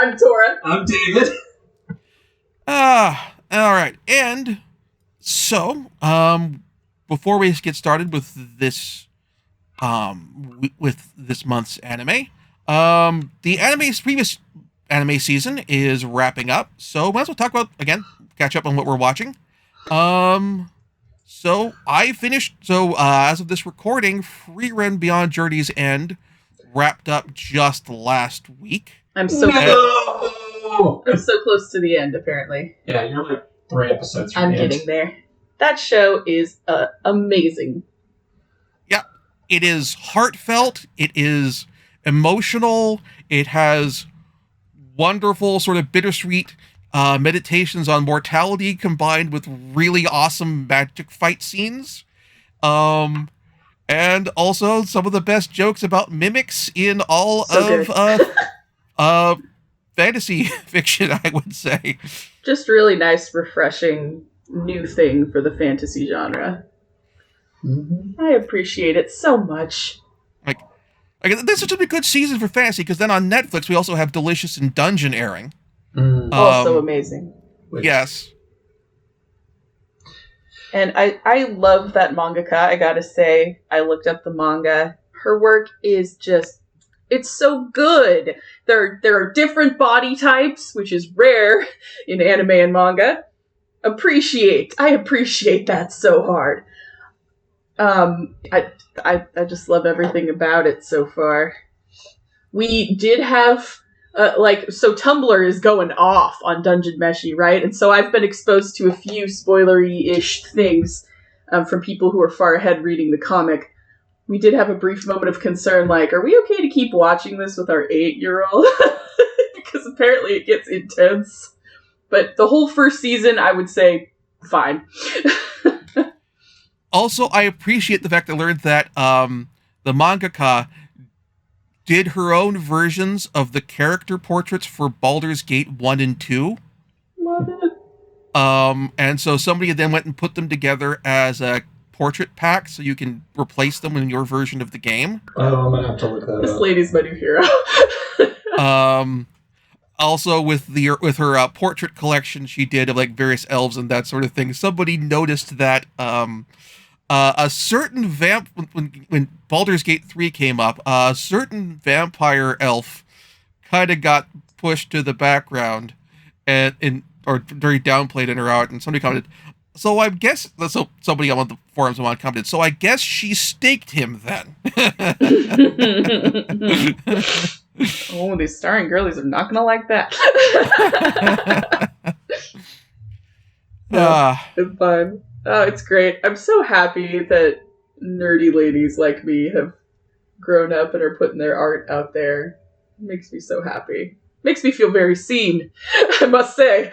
I'm Tora. I'm David. All right. And so, before we get started with this month's anime, the previous anime season is wrapping up, so might as well talk about, again, catch up on what we're watching. So I finished, as of this recording, Free Run Beyond Journey's End wrapped up just last week. I'm so close to the end, apparently. Yeah, you're like 3 episodes from I'm the end. getting there. That show is amazing. Yeah, it is heartfelt, it is emotional, it has wonderful sort of bittersweet meditations on mortality combined with really awesome magic fight scenes. And also some of the best jokes about mimics in all of fantasy fiction, I would say. Just really nice, refreshing new thing for the fantasy genre. Mm-hmm. I appreciate it so much. Like this is such a good season for fantasy, because then on Netflix we also have Delicious in Dungeon airing. Also amazing. Yes. And I love that mangaka, I gotta say. I looked up the manga. Her work is just, it's so good. There are different body types, which is rare in anime and manga. I appreciate that so hard. I just love everything about it so far. We did have so Tumblr is going off on Dungeon Meshi, right? And so I've been exposed to a few spoilery-ish things from people who are far ahead reading the comic. We did have a brief moment of concern, like, are we okay to keep watching this with our 8-year-old? Because apparently it gets intense. But the whole first season, I would say, fine. Also, I appreciate the fact I learned that the mangaka did her own versions of the character portraits for Baldur's Gate 1 and 2. Love it. And so somebody then went and put them together as a portrait pack so you can replace them in your version of the game. Oh, I'm going to have to look that This up. lady's my new hero. Also with her portrait collection she did of like various elves and that sort of thing, somebody noticed that a certain when Baldur's Gate 3 came up, a certain vampire elf kind of got pushed to the background or very downplayed in her art, and somebody commented, so somebody on the forums commented, so I guess she staked him then. Oh, these starring girlies are not gonna like that. It's fun. Oh, it's great. I'm so happy that nerdy ladies like me have grown up and are putting their art out there. It makes me so happy. Makes me feel very seen, I must say.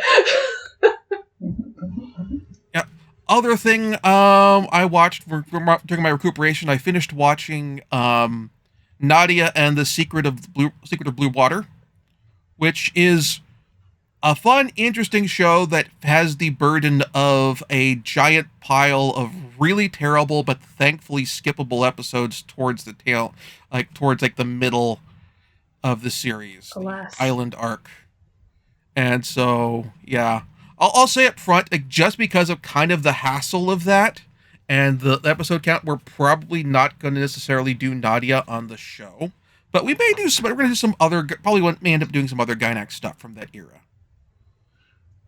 Yeah. Other thing I watched during my recuperation, I finished watching Nadia and the Secret of Blue Water, which is a fun, interesting show that has the burden of a giant pile of really terrible but thankfully skippable episodes towards the tail, towards the middle of the series, Alas. the island arc. And so, yeah, I'll say up front, just because of kind of the hassle of that and the episode count, we're probably not going to necessarily do Nadia on the show, but we may do some. We're going to do some other. Probably may end up doing some other Gynax stuff from that era.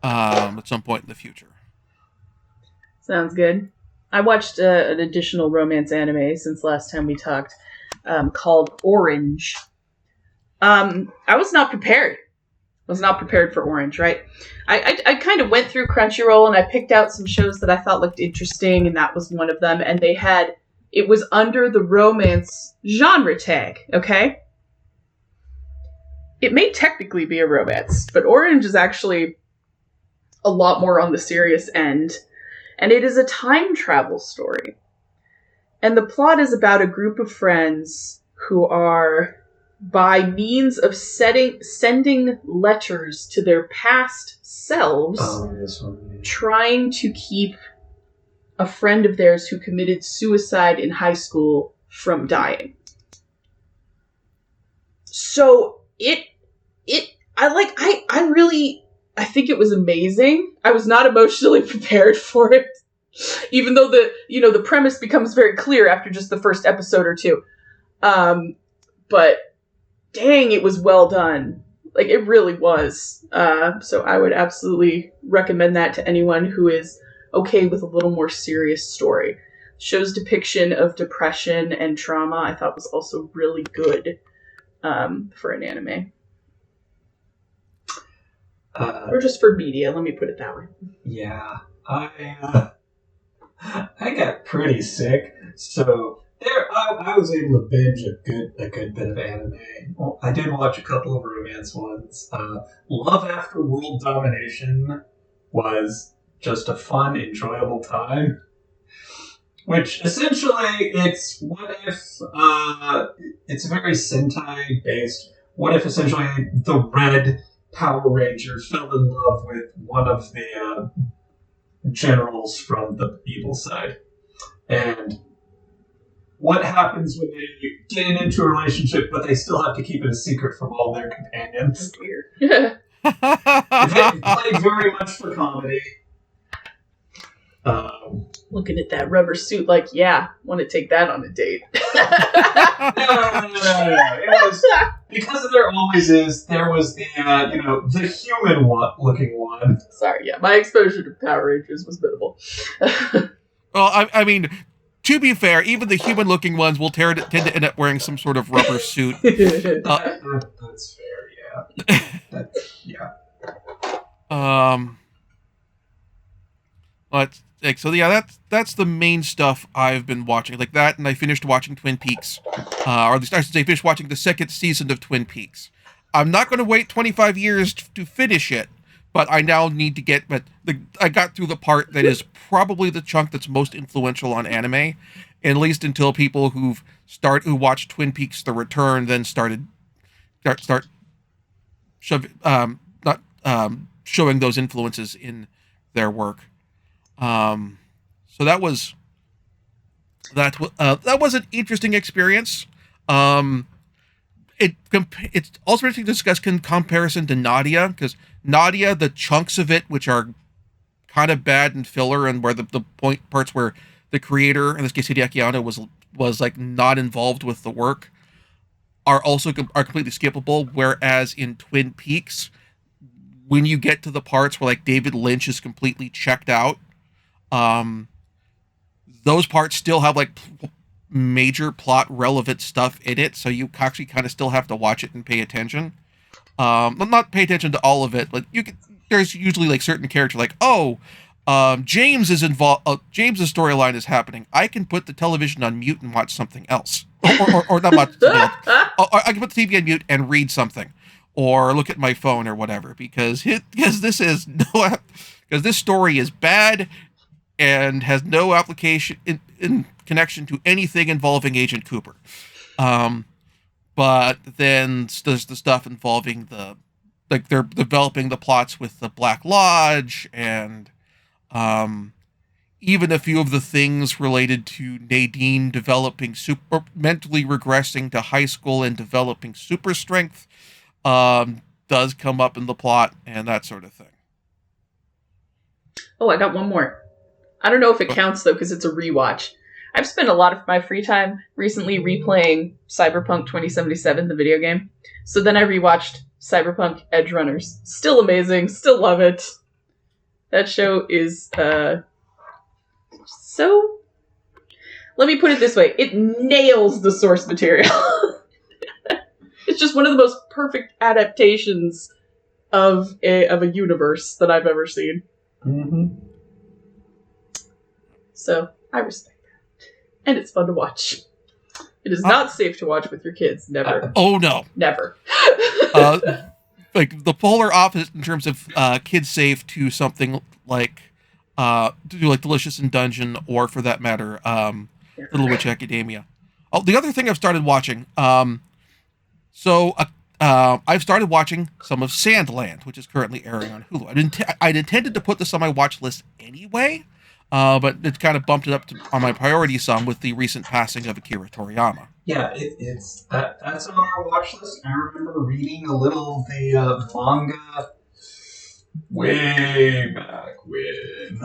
At some point in the future. Sounds good. I watched an additional romance anime since last time we talked, called Orange. I was not prepared. For Orange, right? I kind of went through Crunchyroll and I picked out some shows that I thought looked interesting, and that was one of them. And it was under the romance genre tag, okay? It may technically be a romance, but Orange is actually a lot more on the serious end, and it is a time travel story. And the plot is about a group of friends who are, by means of sending letters to their past selves, trying to keep a friend of theirs who committed suicide in high school from dying. So I think it was amazing. I was not emotionally prepared for it. Even though the premise becomes very clear after just the first episode or two. But dang, it was well done. Like, it really was. So I would absolutely recommend that to anyone who is okay with a little more serious story. The show's depiction of depression and trauma I thought was also really good for an anime. Or just for media, let me put it that way. Yeah, I got pretty sick, so I was able to binge a good bit of anime. Well, I did watch a couple of romance ones. Love After World Domination was just a fun, enjoyable time. Which essentially, it's what if it's very Sentai based. What if essentially the Red Power Ranger fell in love with one of the generals from the evil side, and what happens when they get into a relationship, but they still have to keep it a secret from all their companions? Weird. They play very much for comedy. Looking at that rubber suit, like, yeah, want to take that on a date. No. It was because there always is. There was the the human looking one. Sorry, yeah, my exposure to Power Rangers was minimal. Well, I mean, to be fair, even the human-looking ones will tend to end up wearing some sort of rubber suit. That's fair, yeah. So yeah, that's the main stuff I've been watching, like that, and I finished watching Twin Peaks, or at least I should say, finished watching the second season of Twin Peaks. I'm not going to wait 25 years to finish it, but I now need to get. I got through the part that is probably the chunk that's most influential on anime, at least until people who watched Twin Peaks: The Return then start showing those influences in their work. So that was an interesting experience. It's also interesting to discuss in comparison to Nadia, because Nadia, the chunks of it which are kind of bad and filler, and where the parts where the creator, in this case Hideaki Anno, was like not involved with the work, are completely skippable. Whereas in Twin Peaks, when you get to the parts where like David Lynch is completely checked out, those parts still have like major plot relevant stuff in it, so you actually kind of still have to watch it and pay attention. Not pay attention to all of it, but there's usually like certain characters like, James is involved. James's storyline is happening. I can put the television on mute and watch something else, or not watch something else. I can put the TV on mute and read something, or look at my phone or whatever, because this story is bad and has no application in connection to anything involving Agent Cooper. But then there's the stuff involving they're developing the plots with the Black Lodge, and even a few of the things related to Nadine developing mentally regressing to high school and developing super strength does come up in the plot and that sort of thing. Oh, I got one more. I don't know if it counts, though, because it's a rewatch. I've spent a lot of my free time recently replaying Cyberpunk 2077, the video game. So then I rewatched Cyberpunk Edge Runners. Still amazing. Still love it. That show is, so... Let me put it this way. It nails the source material. It's just one of the most perfect adaptations of a universe that I've ever seen. Mm-hmm. So, I respect that. And it's fun to watch. It is not safe to watch with your kids. Never. Oh, no. Never. Like, the polar opposite in terms of kids safe to something like Delicious in Dungeon, or for that matter, Little Witch Academia. Oh, the other thing I've started watching, I've started watching some of Sandland, which is currently airing on Hulu. I'd intended to put this on my watch list anyway, But it kind of bumped it up on my priority some with the recent passing of Akira Toriyama. Yeah, it's that's on our watch list. I remember reading a little of the manga way back when.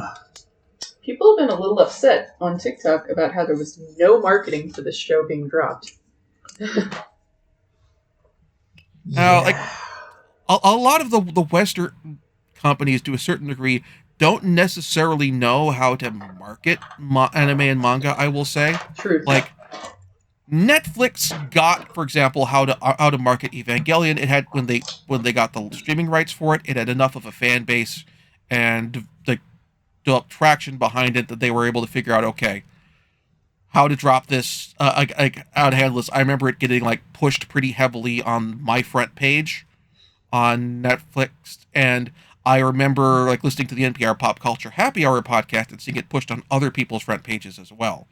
People have been a little upset on TikTok about how there was no marketing for this show being dropped. Now, like a lot of the Western companies, to a certain degree, don't necessarily know how to market anime and manga. I will say, Truth. like Netflix got, for example, how to market Evangelion. It had when they got the streaming rights for it, it had enough of a fan base and like developed traction behind it that they were able to figure out, okay, how to drop this, how to handle this. I remember it getting like pushed pretty heavily on my front page on Netflix, and I remember like listening to the NPR Pop Culture Happy Hour podcast and seeing it pushed on other people's front pages as well.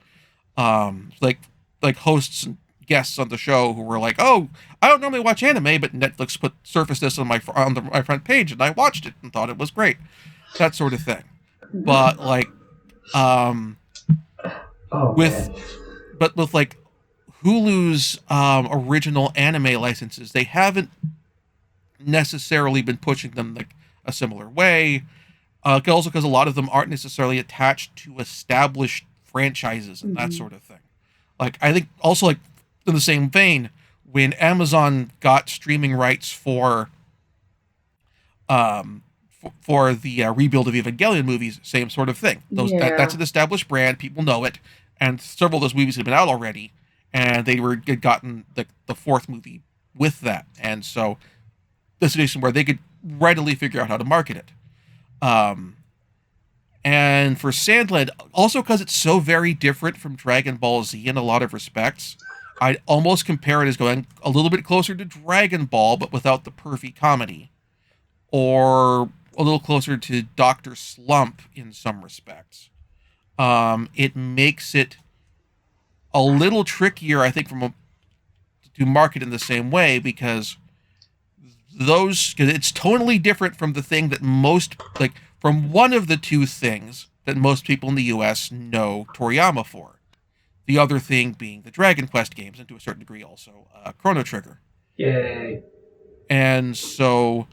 Like hosts and guests on the show who were like, "Oh, I don't normally watch anime, but Netflix surfaced this on my front page, and I watched it and thought it was great." That sort of thing. But like, with like Hulu's original anime licenses, they haven't necessarily been pushing them like a similar way. Also because a lot of them aren't necessarily attached to established franchises and that sort of thing. Like, I think also, like, in the same vein, when Amazon got streaming rights for the rebuild of Evangelion movies, same sort of thing. That's an established brand, people know it, and several of those movies had been out already, and they had gotten the fourth movie with that, and so the situation where they could readily figure out how to market it. And for Sandland, also because it's so very different from Dragon Ball Z in a lot of respects, I'd almost compare it as going a little bit closer to Dragon Ball, but without the pervy comedy. Or a little closer to Dr. Slump in some respects. It makes it a little trickier, I think, to market in the same way, because it's totally different from the thing that from one of the two things that most people in the US know Toriyama for. The other thing being the Dragon Quest games, and to a certain degree also Chrono Trigger. Yay. And so,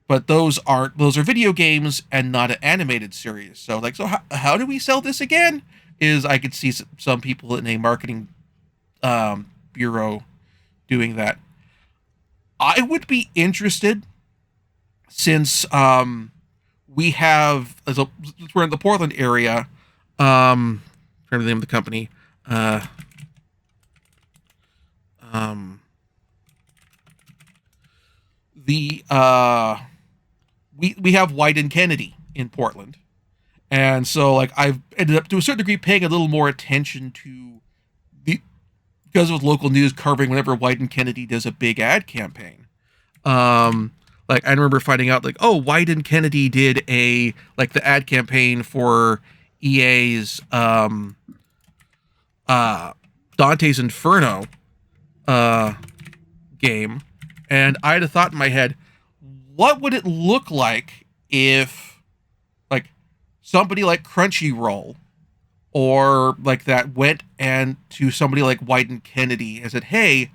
but those are video games and not an animated series. So how do we sell this again? I could see some people in a marketing bureau doing that. I would be interested, since we have, we're in the Portland area, trying to name the company, we have White and Kennedy in Portland, and so like I've ended up to a certain degree paying a little more attention to because of local news covering whenever White and Kennedy does a big ad campaign. Like I remember finding out like, oh, White and Kennedy did the ad campaign for EA's Dante's Inferno game, and I had a thought in my head, what would it look like if like somebody like Crunchyroll or like that went and to somebody like White and Kennedy and said, hey,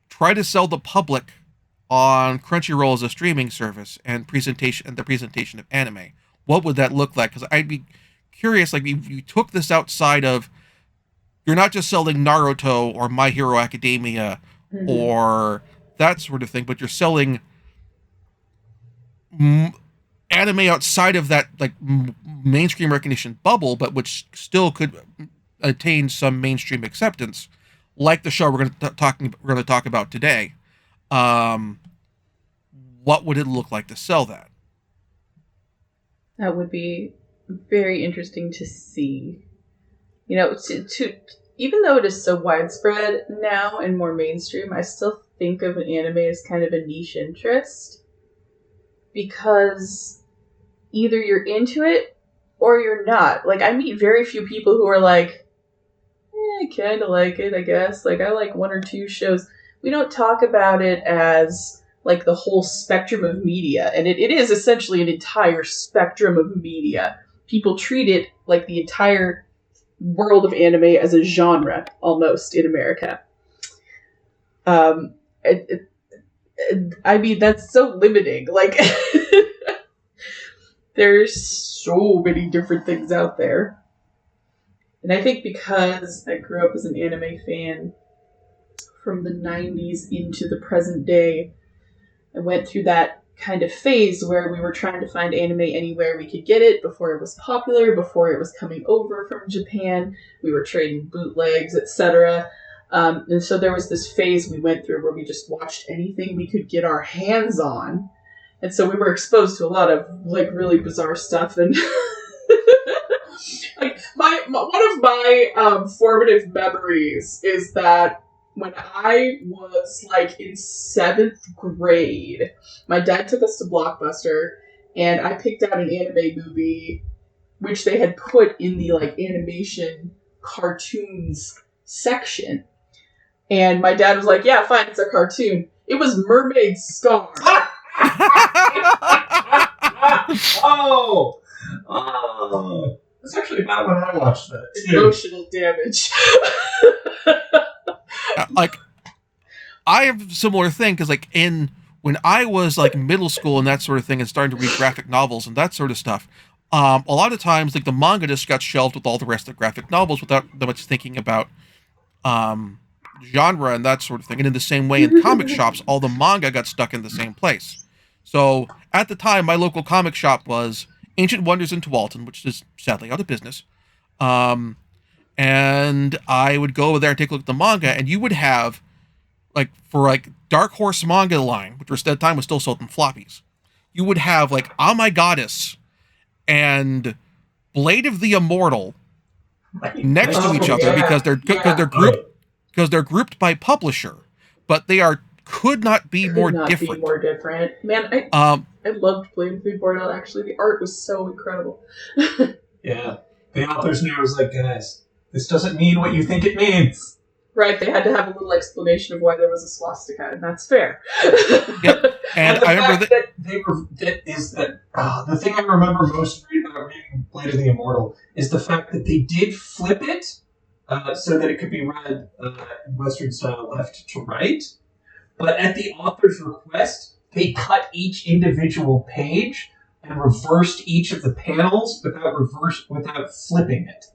try to sell the public on Crunchyroll as a streaming service and the presentation of anime. What would that look like? Because I'd be curious, like, if you took this outside of, you're not just selling Naruto or My Hero Academia or that sort of thing, but you're selling anime outside of that like mainstream recognition bubble, but which still could attain some mainstream acceptance, like the show we're going to talk about today. What would it look like to sell that? That would be very interesting to see. You know, to even though it is so widespread now and more mainstream, I still think of an anime as kind of a niche interest, because either you're into it or you're not. Like, I meet very few people who are like, I kind of like it, I guess. Like, I like one or two shows. We don't talk about it as, like the whole spectrum of media, and it is essentially an entire spectrum of media. People treat it like the entire world of anime as a genre, almost, in America. I mean, that's so limiting. Like, there's so many different things out there. And I think because I grew up as an anime fan from the 90s into the present day, I went through that kind of phase where we were trying to find anime anywhere we could get it before it was popular, before it was coming over from Japan. We were trading bootlegs, etc. And so there was this phase we went through where we just watched anything we could get our hands on. And so we were exposed to a lot of like really bizarre stuff. And like one of my formative memories is that when I was like in 7th grade, my dad took us to Blockbuster and I picked out an anime movie which they had put in the like animation cartoons section. And my dad was like, yeah, fine, it's a cartoon. It was Mermaid Scar. Oh! That's actually about when I watched that, too. Emotional damage. Like, I have a similar thing, because, like, when I was, like, middle school and that sort of thing, and starting to read graphic novels and that sort of stuff, a lot of times, like, the manga just got shelved with all the rest of the graphic novels without that much thinking about, genre and that sort of thing. And in the same way, in comic shops, all the manga got stuck in the same place. So at the time, my local comic shop was Ancient Wonders in Tualatin, which is sadly out of business. And I would go over there and take a look at the manga, and you would have, like, for like Dark Horse manga line, which at that time was still sold in floppies, you would have like Oh My Goddess and Blade of the Immortal next to each other because they're grouped by publisher, but they could not be more different. Man, I loved Blade of the Immortal. Actually, the art was so incredible. Yeah, the authors knew. I was like, guys, this doesn't mean what you think it means. Right, they had to have a little explanation of why there was a swastika, and that's fair. Yep. And I remember the thing I remember most about reading Blade of the Immortal is the fact that they did flip it so that it could be read in Western style left to right. But at the author's request, they cut each individual page and reversed each of the panels without flipping it.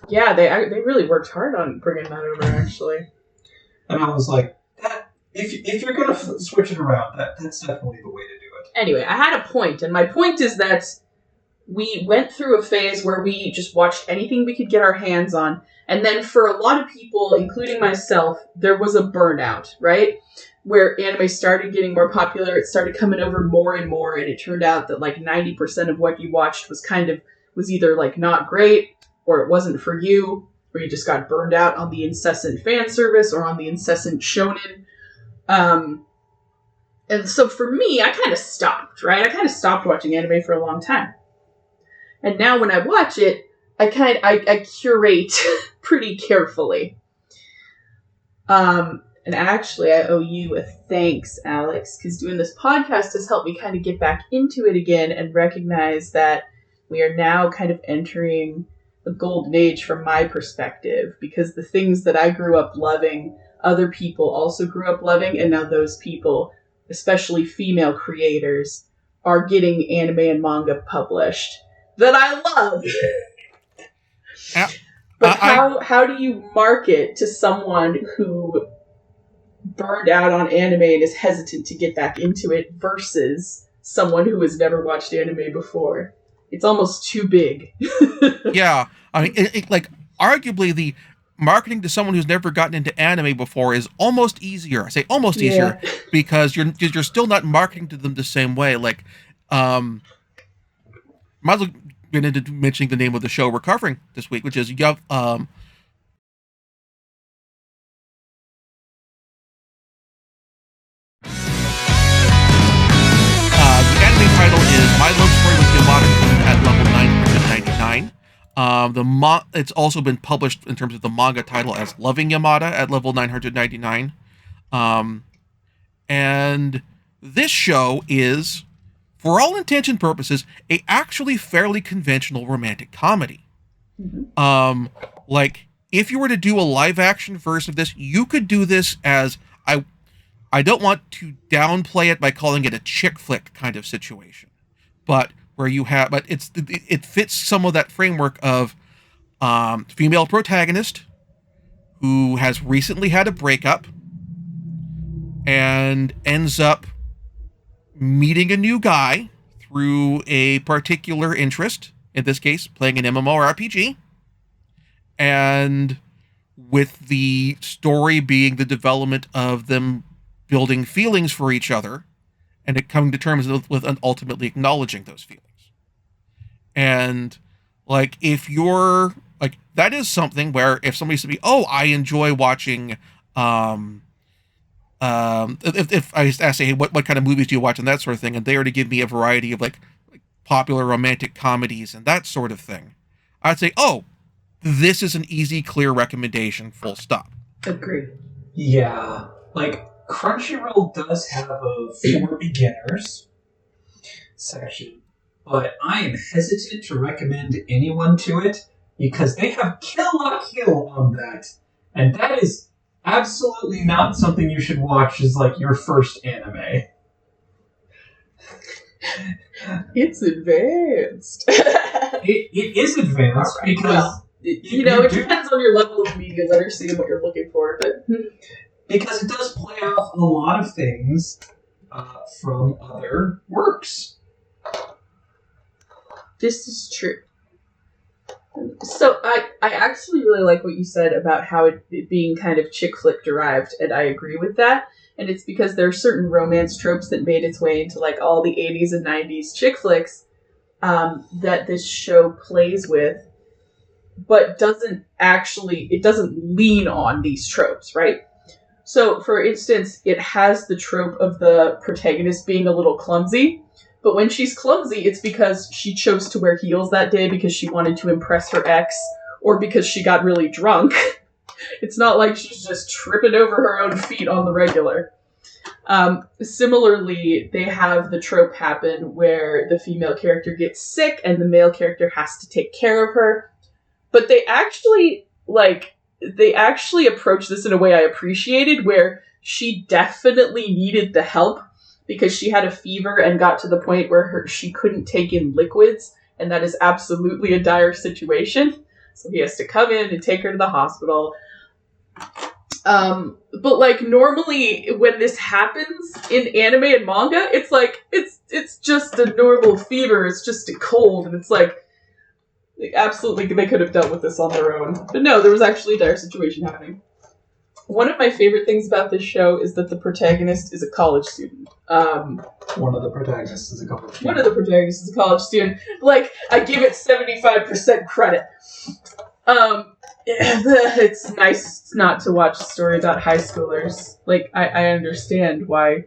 Yeah, they really worked hard on bringing that over, actually. And I was like, that if you're going to switch it around, that's definitely the way to do it. Anyway, I had a point, and my point is that we went through a phase where we just watched anything we could get our hands on, and then for a lot of people, including myself, there was a burnout, right? Where anime started getting more popular, it started coming over more and more, and it turned out that like 90% of what you watched was either like not great, or it wasn't for you, or you just got burned out on the incessant fan service or on the incessant shonen. And so for me, I kind of stopped, right? I kind of stopped watching anime for a long time. And now when I watch it, I curate pretty carefully. And actually, I owe you a thanks, Alex, because doing this podcast has helped me kind of get back into it again and recognize that we are now kind of entering a golden age from my perspective, because the things that I grew up loving, other people also grew up loving, and now those people, especially female creators, are getting anime and manga published that I love. But how do you market to someone who burned out on anime and is hesitant to get back into it versus someone who has never watched anime before? It's almost too big. Yeah. I mean, like, arguably, the marketing to someone who's never gotten into anime before is almost easier. I say almost easier because you're still not marketing to them the same way. Like, might as well get into mentioning the name of the show we're covering this week, which is the anime title is My Love Story with Yamada-Kun at level 999. It's also been published in terms of the manga title as Loving Yamada at level 999. And this show is, for all intents and purposes, a actually fairly conventional romantic comedy. Like, if you were to do a live action version of this, you could do this as, I don't want to downplay it by calling it a chick flick kind of situation, but where you have, but it fits some of that framework of female protagonist who has recently had a breakup and ends up meeting a new guy through a particular interest, in this case, playing an MMORPG, and with the story being the development of them building feelings for each other and it coming to terms with ultimately acknowledging those feelings. And, like, if you're, like, that is something where if somebody said to me, oh, I enjoy watching, if I ask, hey, what kind of movies do you watch and that sort of thing, and they were to give me a variety of, like popular romantic comedies and that sort of thing, I'd say, oh, this is an easy, clear recommendation, full stop. Agree. Yeah, like, Crunchyroll does have a for beginners section, but I am hesitant to recommend anyone to it because they have Kill la Kill on that, and that is absolutely not something you should watch as, like, your first anime. It's advanced. It is advanced because... Well, it depends on your level of media literacy and what you're looking for, but... Because it does play off a lot of things from other works. This is true. So I actually really like what you said about how it being kind of chick flick derived, and I agree with that. And it's because there are certain romance tropes that made its way into, like, all the 80s and 90s chick flicks that this show plays with, but doesn't lean on these tropes, right? So, for instance, it has the trope of the protagonist being a little clumsy, but when she's clumsy, it's because she chose to wear heels that day because she wanted to impress her ex, or because she got really drunk. It's not like she's just tripping over her own feet on the regular. Similarly, they have the trope happen where the female character gets sick and the male character has to take care of her, but they actually approached this in a way I appreciated, where she definitely needed the help because she had a fever and got to the point where she couldn't take in liquids, and that is absolutely a dire situation. So he has to come in and take her to the hospital. But, like, normally when this happens in anime and manga, it's like, it's just a normal fever, it's just a cold, and it's like, absolutely, they could have dealt with this on their own. But no, there was actually a dire situation happening. One of my favorite things about this show is that the protagonist is a college student. One of the protagonists is a college student. One of the protagonists is a college student. Like, I give it 75% credit. It's nice not to watch a story about high schoolers. Like, I understand why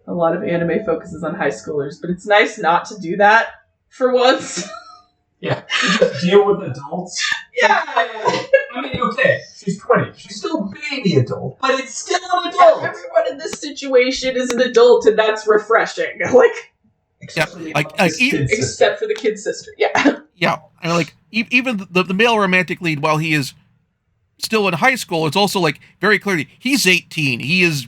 a lot of anime focuses on high schoolers, but it's nice not to do that for once. Yeah, you just deal with adults. Yeah! I mean, okay, she's 20. She's still a baby adult, but it's still an adult. Yeah, everyone in this situation is an adult, and that's refreshing. Like, except for the kid sister. Yeah. Yeah, I mean, like, even the male romantic lead, while he is still in high school, it's also, like, very clearly, he's 18. He is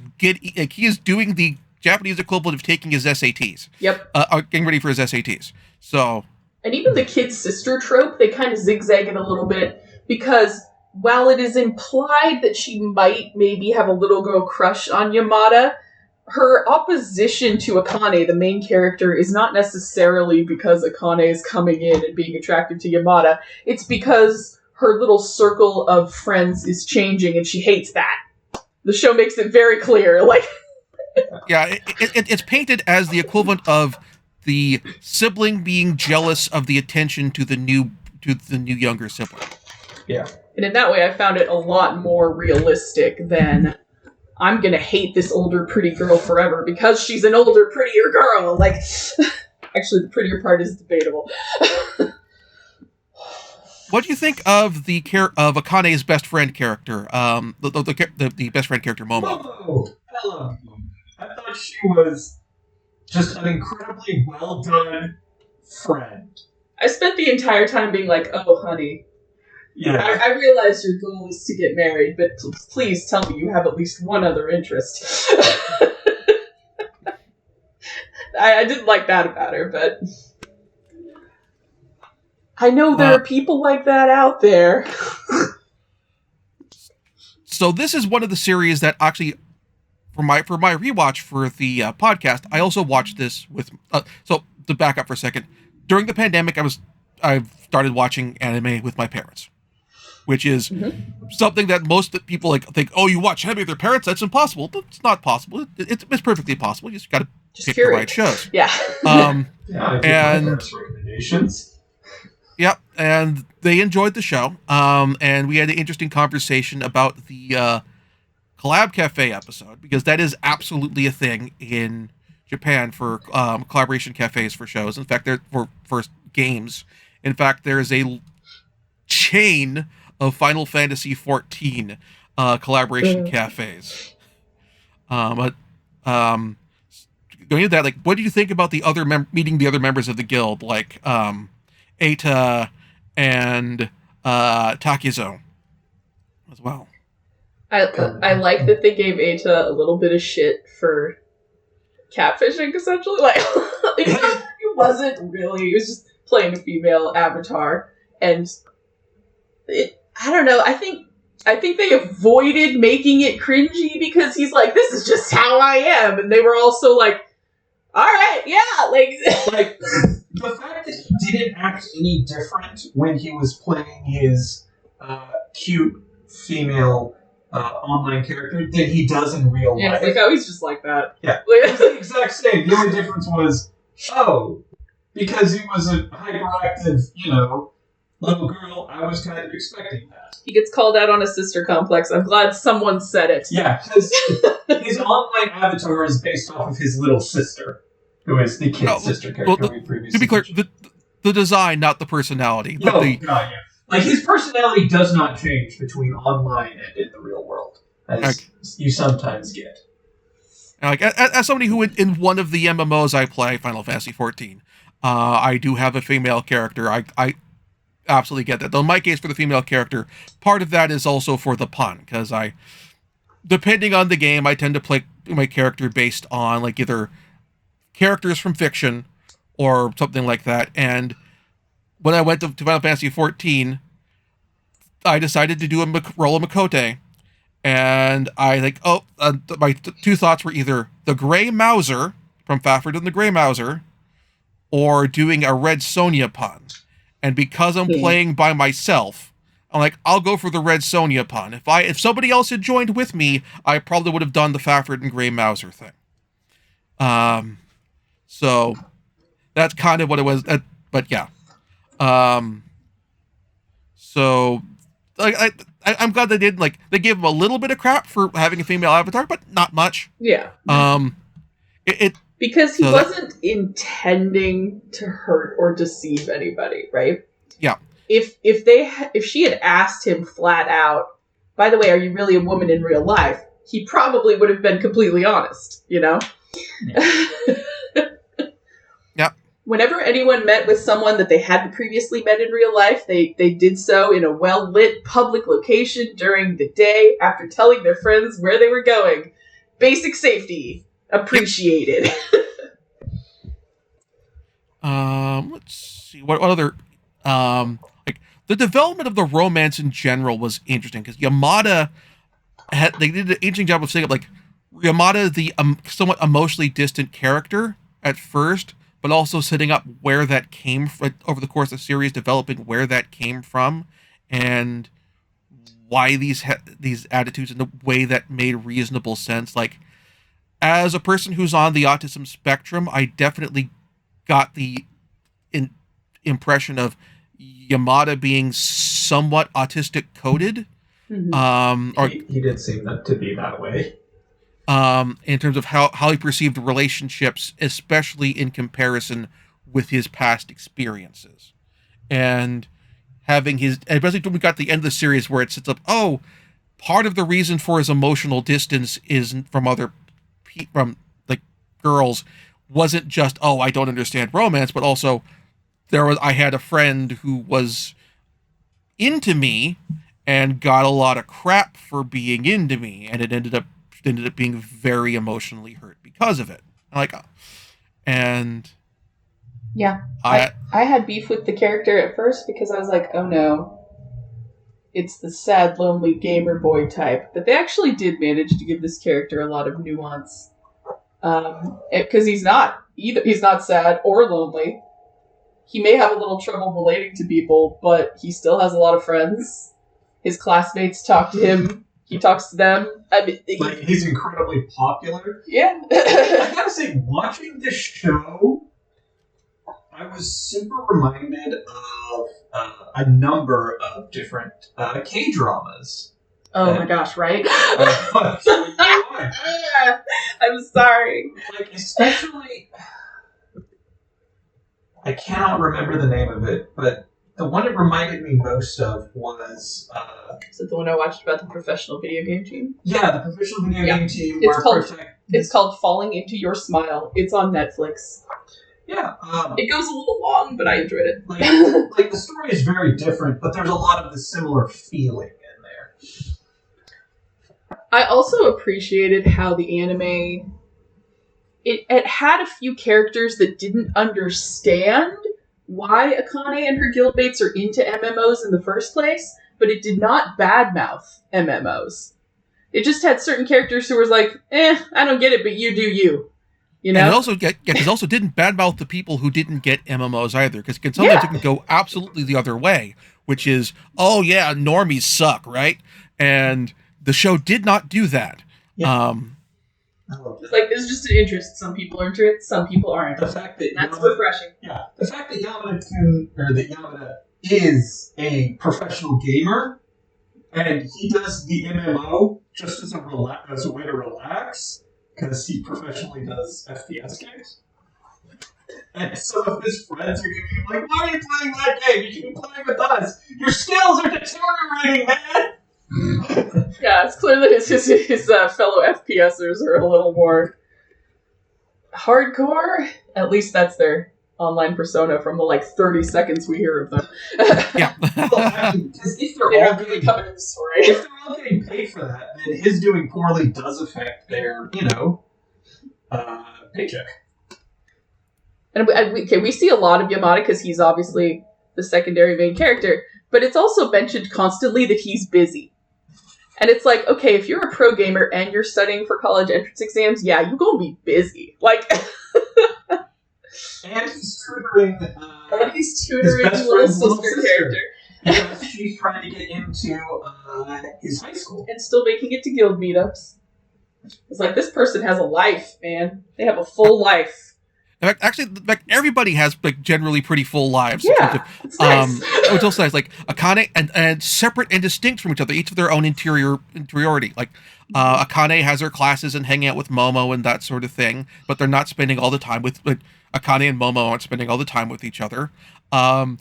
doing the Japanese equivalent of taking his SATs. Yep. Getting ready for his SATs. So... And even the kid sister trope, they kind of zigzag it a little bit, because while it is implied that she might maybe have a little girl crush on Yamada, her opposition to Akane, the main character, is not necessarily because Akane is coming in and being attracted to Yamada. It's because her little circle of friends is changing and she hates that. The show makes it very clear, like... Yeah, it's painted as the equivalent of the sibling being jealous of the attention to the new younger sibling. Yeah. And in that way, I found it a lot more realistic than I'm gonna hate this older pretty girl forever because she's an older prettier girl. Like, actually, the prettier part is debatable. What do you think of of Akane's best friend character? The best friend character, Momo. Oh, hello. I thought she was just an incredibly well done friend. I spent the entire time being like, oh, honey, Yeah. I realize your goal is to get married, but please tell me you have at least one other interest. I didn't like that about her, but I know there are people like that out there. So this is one of the series that actually, for my rewatch for the podcast, I also watched this with. So to back up for a second, during the pandemic, I started watching anime with my parents, which is something that most people think. Oh, you watch anime with your parents? That's impossible. But it's not possible. It's perfectly possible. You just got to pick the right shows. Yeah. And recommendations. Yep, and they enjoyed the show. And we had an interesting conversation about the Collab Cafe episode, because that is absolutely a thing in Japan for collaboration cafes for shows. In fact, they're for games. In fact, there is a chain of Final Fantasy XIV collaboration cafes. Going into that, what do you think about the other meeting the other members of the guild, like Eita and Takizo as well? I like that they gave Eita a little bit of shit for catfishing, essentially. It wasn't really. He was just playing a female avatar, and I don't know. I think they avoided making it cringy because he's like, "This is just how I am," and they were also like, "All right, yeah." The fact that he didn't act any different when he was playing his cute female online character than he does in real life. Yeah, he's just like that. Yeah, it's the exact same. The only difference was, because he was a hyperactive, little girl, I was kind of expecting that. He gets called out on a sister complex. I'm glad someone said it. Yeah, because his online avatar is based off of his little sister, who is the kid's sister character we previously to be clear, the design, not the personality. His personality does not change between online and in the real world, as you sometimes get. As somebody who, in one of the MMOs I play, Final Fantasy XIV, I do have a female character. I absolutely get that. Though in my case, for the female character, part of that is also for the pun, because depending on the game, I tend to play my character based on either characters from fiction or something like that. And when I went to Final Fantasy XIV, I decided to do a role of Makote, and my two thoughts were either the Grey Mouser from Fafhrd and the Grey Mouser, or doing a Red Sonja pun. And because I'm playing by myself, I'm like, I'll go for the Red Sonja pun. If somebody else had joined with me, I probably would have done the Fafhrd and Grey Mouser thing. So that's kind of what it was. But yeah. So I'm glad they did. They gave him a little bit of crap for having a female avatar, but not much. Yeah. Because he wasn't intending to hurt or deceive anybody, right? Yeah. If she had asked him flat out, by the way, are you really a woman in real life? He probably would have been completely honest, Yeah. Yeah. Whenever anyone met with someone that they hadn't previously met in real life, they did so in a well-lit public location during the day after telling their friends where they were going. Basic safety. Appreciated. Let's see. What other... the development of the romance in general was interesting, because Yamada... They did an interesting job of setting up, Yamada, the somewhat emotionally distant character at first, but also setting up where that came from over the course of the series, developing where that came from, and why these attitudes in a way that made reasonable sense. As a person who's on the autism spectrum, I definitely got the impression of Yamada being somewhat autistic coded. Mm-hmm. He did seem to be that way. In terms of how he perceived relationships, especially in comparison with his past experiences. And especially when we got to the end of the series where it sets up, part of the reason for his emotional distance is from girls wasn't just, oh, I don't understand romance, but also I had a friend who was into me and got a lot of crap for being into me, and it ended up being very emotionally hurt because of it. Like, and yeah, I had beef with the character at first because I was like, oh no, it's the sad, lonely gamer boy type. But they actually did manage to give this character a lot of nuance, because he's not sad or lonely. He may have a little trouble relating to people, but he still has a lot of friends. His classmates talk to him. He talks to them. I mean, he's incredibly popular. Yeah. I gotta say, watching this show, I was super reminded of a number of different K-dramas. Oh my gosh, right? I'm sorry. Like, especially... I cannot remember the name of it, but the one it reminded me most of was... Is it the one I watched about the professional video game team? Yeah, the professional video game team. It's called Falling Into Your Smile. It's on Netflix. Yeah. It goes a little long, but I enjoyed it. Like the story is very different, but there's a lot of the similar feeling in there. I also appreciated how the anime... It had a few characters that didn't understand why Akane and her guildmates are into MMOs in the first place, but it did not badmouth MMOs. It just had certain characters who was like, I don't get it, but you do you. You know? And it also didn't badmouth the people who didn't get MMOs either, because sometimes it can go absolutely the other way, which is, oh yeah, normies suck, right? And the show did not do that. Yeah. It's like, there's just an interest. Some people are into it, some people aren't. That's refreshing. Yeah. The fact that Yamada-Kun, or that Yamada is a professional gamer, and he does the MMO just as a way to relax, because he professionally does FPS games. And some of his friends are going to be like, why are you playing that game? You should be playing with us. Your skills are deteriorating, man! Yeah, it's clear that his fellow FPSers are a little more hardcore. At least that's their online persona from the 30 seconds we hear of them. Yeah. Well, actually, because if they're all getting paid for that, then his doing poorly does affect their, paycheck. And we see a lot of Yamada because he's obviously the secondary main character, but it's also mentioned constantly that he's busy. And it's like, okay, if you're a pro gamer and you're studying for college entrance exams, yeah, you're gonna be busy. And he's tutoring his little sister character. Because she's trying to get into his high school. And still making it to guild meetups. It's like, this person has a life, man. They have a full life. In fact, actually, everybody has generally pretty full lives. Yeah, it's nice. Which also nice. Akane and separate and distinct from each other, each of their own interiority. Akane has her classes and hanging out with Momo and that sort of thing, but they're not spending all the time with Akane and Momo aren't spending all the time with each other. One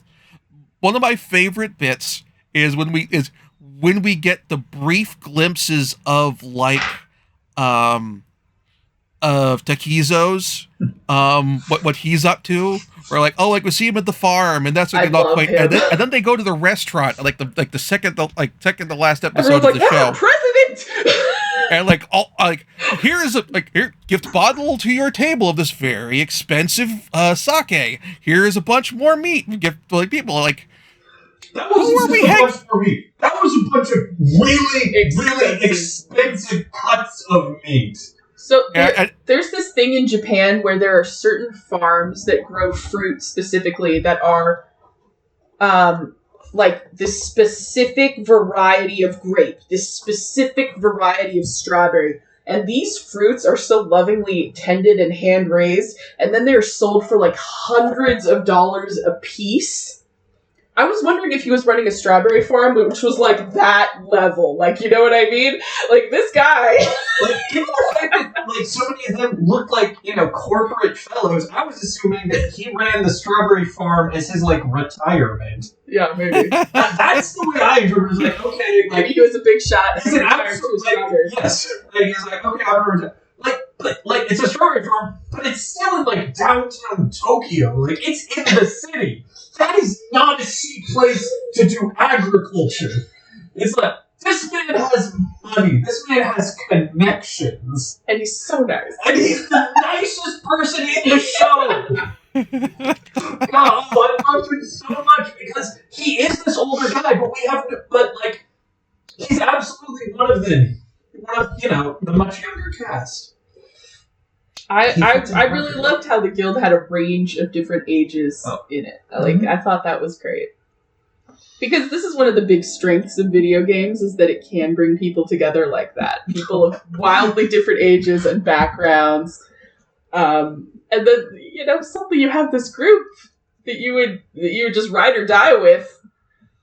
of my favorite bits is when we get the brief glimpses of Takizo's what he's up to. We're we see him at the farm, and that's not quite. And then they go to the restaurant, the second to last episode of the show. President. And here, gift bottle to your table of this very expensive sake. Here's a bunch more meat. Gift people That was a bunch of really expensive cuts of meat. So there's this thing in Japan where there are certain farms that grow fruit specifically that are this specific variety of grape, this specific variety of strawberry. And these fruits are so lovingly tended and hand-raised, and then they're sold for hundreds of dollars a piece. I was wondering if he was running a strawberry farm, which was that level. You know what I mean? This guy. Given the fact that so many of them look like corporate fellows, I was assuming that he ran the strawberry farm as his retirement. Yeah, maybe. That's the way I interpret it. Okay, maybe he was a big shot. He's an absolute strawberry. Yes. He's okay, I'm retire. but like it's a strawberry farm, but it's still in like downtown Tokyo. Like it's in the city. That is not a cheap place to do agriculture. It's like this man has money. This man has connections, and he's so nice. And he's the nicest person in the show. God, I love him so much because he is this older guy, but like he's absolutely one of the much younger cast. I really loved how the guild had a range of different ages in it. I thought that was great. Because this is one of the big strengths of video games, is that it can bring people together like that. People of wildly different ages and backgrounds. And then, suddenly you have this group that you would just ride or die with.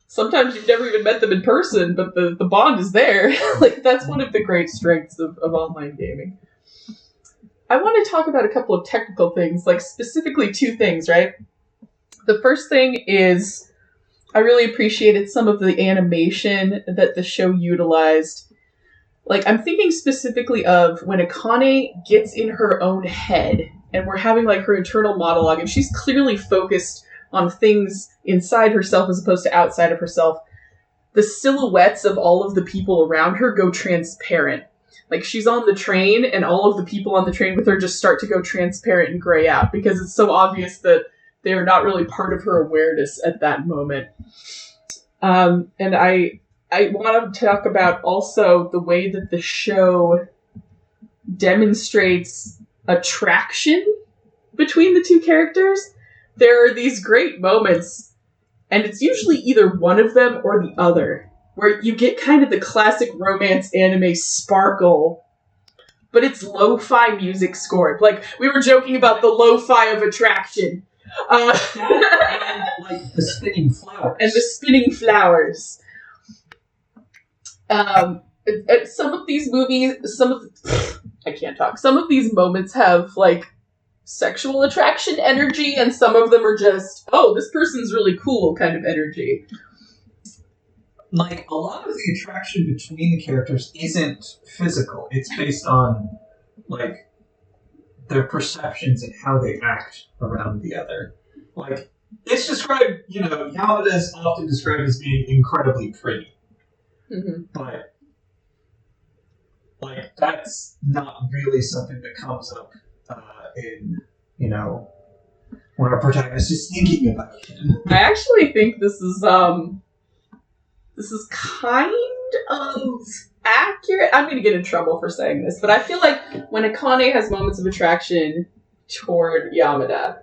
Sometimes you've never even met them in person, but the bond is there. That's one of the great strengths of online gaming. I want to talk about a couple of technical things, specifically two things, right? The first thing is I really appreciated some of the animation that the show utilized. I'm thinking specifically of when Akane gets in her own head and we're having her internal monologue and she's clearly focused on things inside herself as opposed to outside of herself. The silhouettes of all of the people around her go transparent. She's on the train and all of the people on the train with her just start to go transparent and gray out because it's so obvious that they are not really part of her awareness at that moment. And I want to talk about also the way that the show demonstrates attraction between the two characters. There are these great moments, and it's usually either one of them or the other, where you get kind of the classic romance anime sparkle, but it's lo-fi music scored. We were joking about the lo-fi of attraction. And the spinning flowers. And the spinning flowers. Some of these movies, I can't talk. Some of these moments have, sexual attraction energy, and some of them are just, oh, this person's really cool kind of energy. A lot of the attraction between the characters isn't physical. It's based on, their perceptions and how they act around the other. It's described, Yamada is often described as being incredibly pretty. Mm-hmm. But, that's not really something that comes up in, when our protagonist is thinking about him. I actually think this is kind of accurate. I'm going to get in trouble for saying this, but I feel like when Akane has moments of attraction toward Yamada,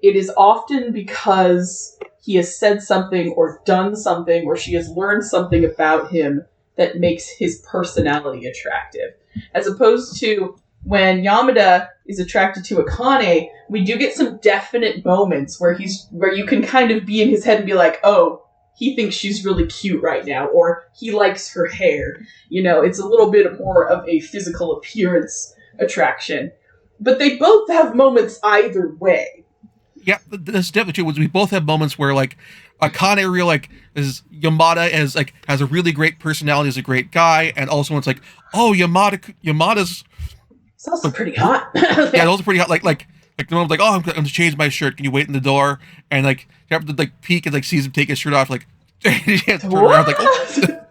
it is often because he has said something or done something or she has learned something about him that makes his personality attractive. As opposed to when Yamada is attracted to Akane, we do get some definite moments where you can kind of be in his head and be like, oh, he thinks she's really cute right now, or he likes her hair. It's a little bit more of a physical appearance attraction. But they both have moments either way. Yeah, that's definitely true. We both have moments where, Akane is Yamada has a really great personality, is a great guy, and also when it's oh, Yamada's... It's also pretty hot. Yeah, it's also pretty hot. The moment oh, I'm going to change my shirt. Can you wait in the door? And you have to peek and sees him take his shirt off. He has to turn around oh.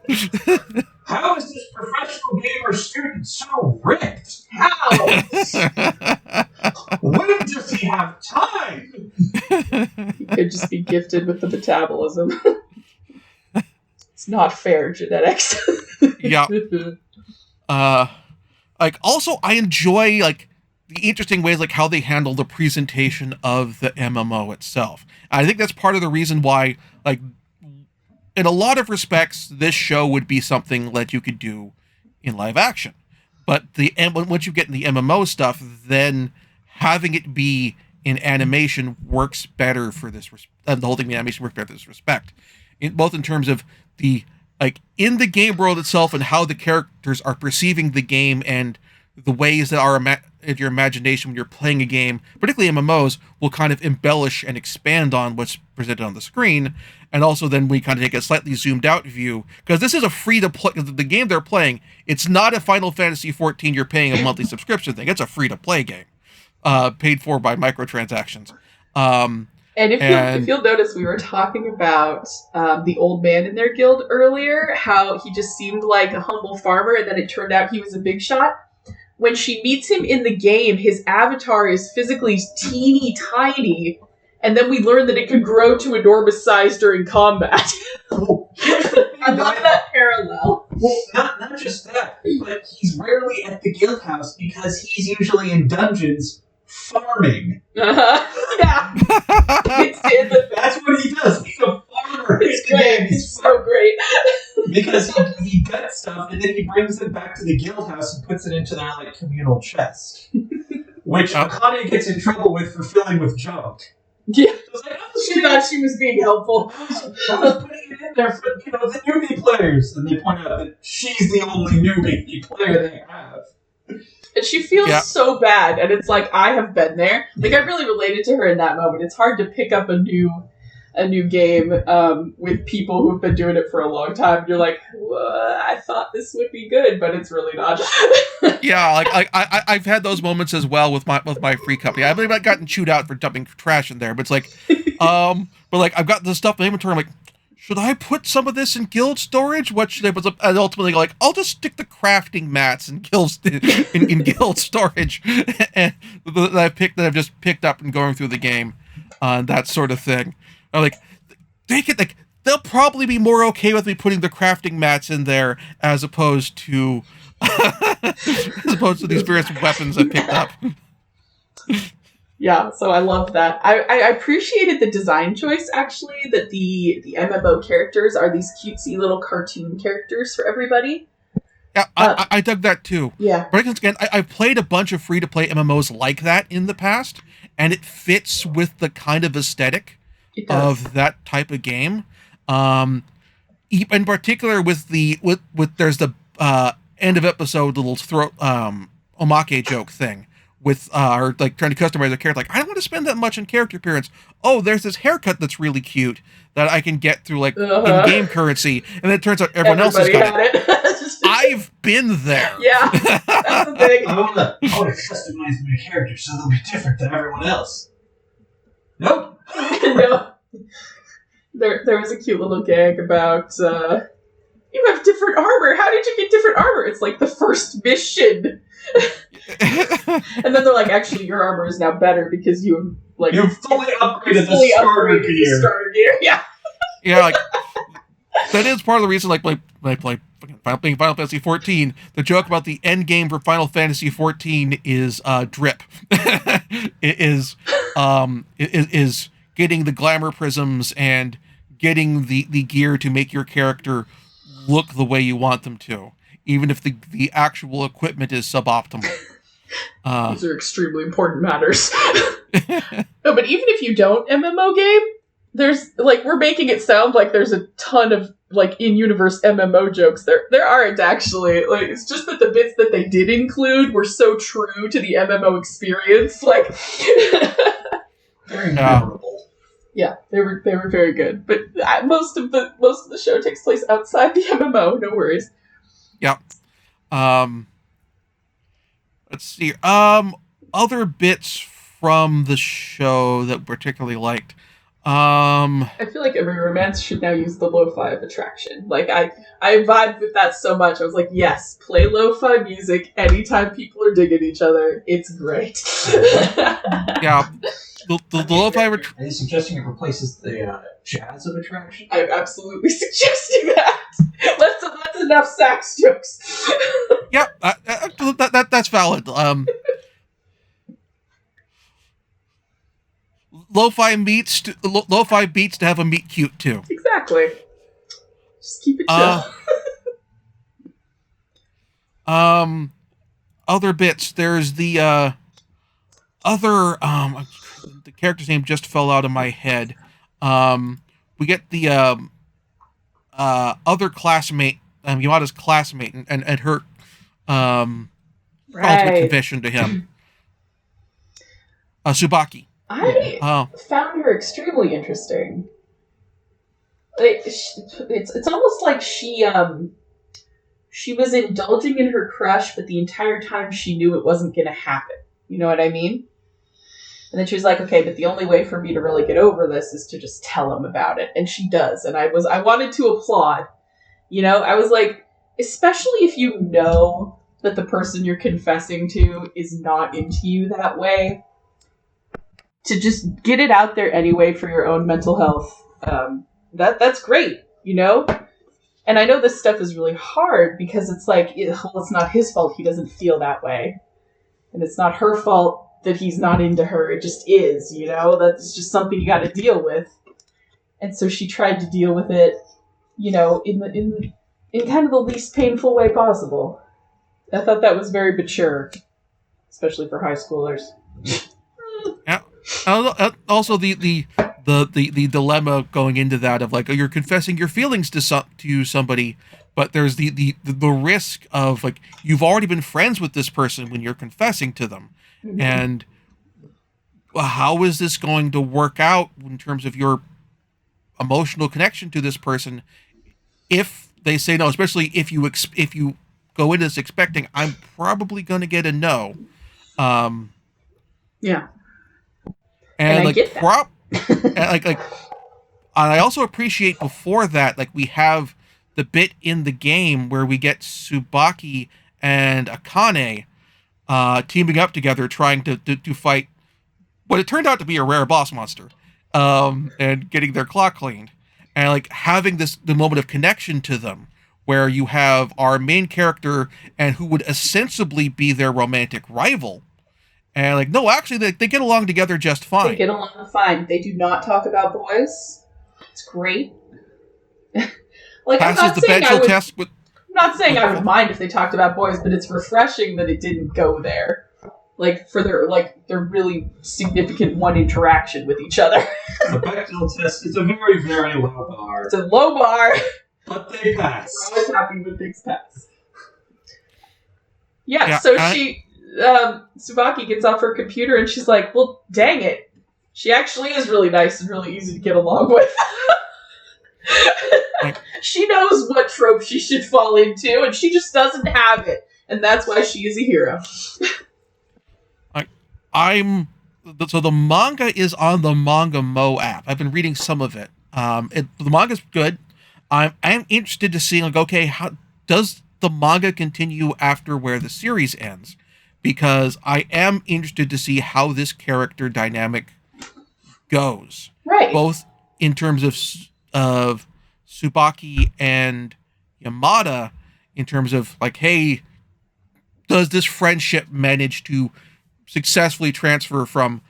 How is this professional gamer student so ripped? How? When does he have time? He could just be gifted with the metabolism. It's not fair, genetics. Yeah. Also, I enjoy the interesting ways how they handle the presentation of the MMO itself. And I think that's part of the reason why in a lot of respects this show would be something that you could do in live action. But once you get in the MMO stuff, then having it be in animation works better for this the whole thing in animation works better for this respect. Both in terms of the in the game world itself and how the characters are perceiving the game and the ways that are your imagination when you're playing a game, particularly MMOs, will kind of embellish and expand on what's presented on the screen. And also then we kind of take a slightly zoomed out view, because this is a free to play, the game they're playing, it's not a Final Fantasy 14 you're paying a monthly subscription thing. It's a free to play game, paid for by microtransactions. And if you'll notice, we were talking about the old man in their guild earlier, how he just seemed like a humble farmer, and then it turned out he was a big shot. When she meets him in the game, his avatar is physically teeny tiny, and then we learn that it could grow to enormous size during combat. I love that parallel. Well, not just that, but he's rarely at the guild house because he's usually in dungeons farming. Yeah. That's what he does. He's a farmer. It's great. It's so great. Because he gets stuff and then he brings it back to the guild house and puts it into their communal chest, which Akane gets in trouble with for filling with junk. Yeah, she thought she was being helpful. I was putting it in there for the newbie players, and they point out that she's the only newbie player they have. And she feels so bad, and it's like, I have been there. Like, I really related to her in that moment. It's hard to pick up a new game with people who've been doing it for a long time. You're like, I thought this would be good, but it's really not. Yeah, like I've had those moments as well with my free company. I believe I've gotten chewed out for dumping trash in there, but it's like, but like I've got this stuff in the inventory. I'm like, should I put some of this in guild storage? What should I put? And ultimately, like, I'll just stick the crafting mats in guild in guild storage, and that I've just picked up and going through the game, that sort of thing. I'm like, they'll probably be more okay with me putting the crafting mats in there as opposed to these various weapons I picked up. Yeah, so I love that. I appreciated the design choice, actually, that the MMO characters are these cutesy little cartoon characters for everybody. Yeah, I dug that too. Yeah. But again, I've played a bunch of free-to-play MMOs like that in the past, and it fits with the kind of aesthetic of that type of game. In particular with there's the end of episode little throat omake joke thing with or like trying to customize a character. Like, I don't want to spend that much on character appearance. Oh, there's this haircut that's really cute that I can get through in-game currency, and then it turns out everyone else has got it. I've been there. Yeah, that's the thing. I want to customize my character so they'll be different than everyone else. Nope. No. There was a cute little gag about you have different armor. How did you get different armor? It's like the first mission. And then they're like, actually, your armor is now better because you've fully upgraded the starter gear. Yeah. Yeah, like that is part of the reason. Like when I play Final Fantasy 14, the joke about the end game for Final Fantasy 14 is drip. It is getting the glamour prisms and getting the gear to make your character look the way you want them to, even if the actual equipment is suboptimal. These are extremely important matters. No, but even if you don't MMO game, there's we're making it sound like there's a ton of in-universe MMO jokes. There aren't actually. It's just that the bits that they did include were so true to the MMO experience. Very memorable. Yeah, they were very good. But most of the show takes place outside the MMO. No worries. Yep. Let's see. Other bits from the show that particularly liked. I feel like every romance should now use the lo-fi of attraction. I vibed with that so much. I was like, yes, play lo-fi music anytime people are digging each other. It's great. Yeah. The lo-fi... Are you suggesting it replaces the jazz of attraction? I'm absolutely suggesting that. That's enough sax jokes. Yeah, that's valid. Lo-fi beats to have a meet cute too. Exactly. Just keep it chill. Other bits. There's the other the character's name just fell out of my head. We get the other classmate, Yamada's classmate, and her ultimate confession to him. Tsubaki. I found her extremely interesting. It's almost like she was indulging in her crush, but the entire time she knew it wasn't going to happen. You know what I mean? And then she was like, okay, but the only way for me to really get over this is to just tell him about it. And she does. And I wanted to applaud. You know, I was like, especially if you know that the person you're confessing to is not into you that way, to just get it out there anyway for your own mental health, that's great, you know? And I know this stuff is really hard because it's like, it's not his fault he doesn't feel that way. And it's not her fault that he's not into her. It just is, you know? That's just something you got to deal with. And so she tried to deal with it, you know, in kind of the least painful way possible. I thought that was very mature, especially for high schoolers. Yeah. Also, the dilemma going into that of like, oh, you're confessing your feelings to somebody, but there's the risk of like you've already been friends with this person when you're confessing to them, mm-hmm. and how is this going to work out in terms of your emotional connection to this person if they say no, especially if you go into this expecting I'm probably going to get a no. Yeah. And like, I get that. and I also appreciate before that, like we have the bit in the game where we get Tsubaki and Akane teaming up together, trying to fight what it turned out to be a rare boss monster, and getting their clock cleaned, and like having the moment of connection to them, where you have our main character and who would ostensibly be their romantic rival. And like, no, actually, they get along together just fine. They get along fine. They do not talk about boys. It's great. Like, passes the benchel test with. I'm not saying I would mind if they talked about boys, but it's refreshing that it didn't go there. Like for their really significant one interaction with each other. The Bechdel test is a very, very low bar. It's a low bar, but they pass. We're always happy when things pass. Yeah, so Tsubaki gets off her computer and she's like, well, dang it. She actually is really nice and really easy to get along with. She knows what trope she should fall into, and she just doesn't have it. And that's why she is a hero. So the manga is on the Manga Mo app. I've been reading some of it. The manga's good. I'm interested to see, like, okay, how does the manga continue after where the series ends? Because I am interested to see how this character dynamic goes. Right. Both in terms of Tsubaki and Yamada, in terms of like, hey, does this friendship manage to successfully transfer from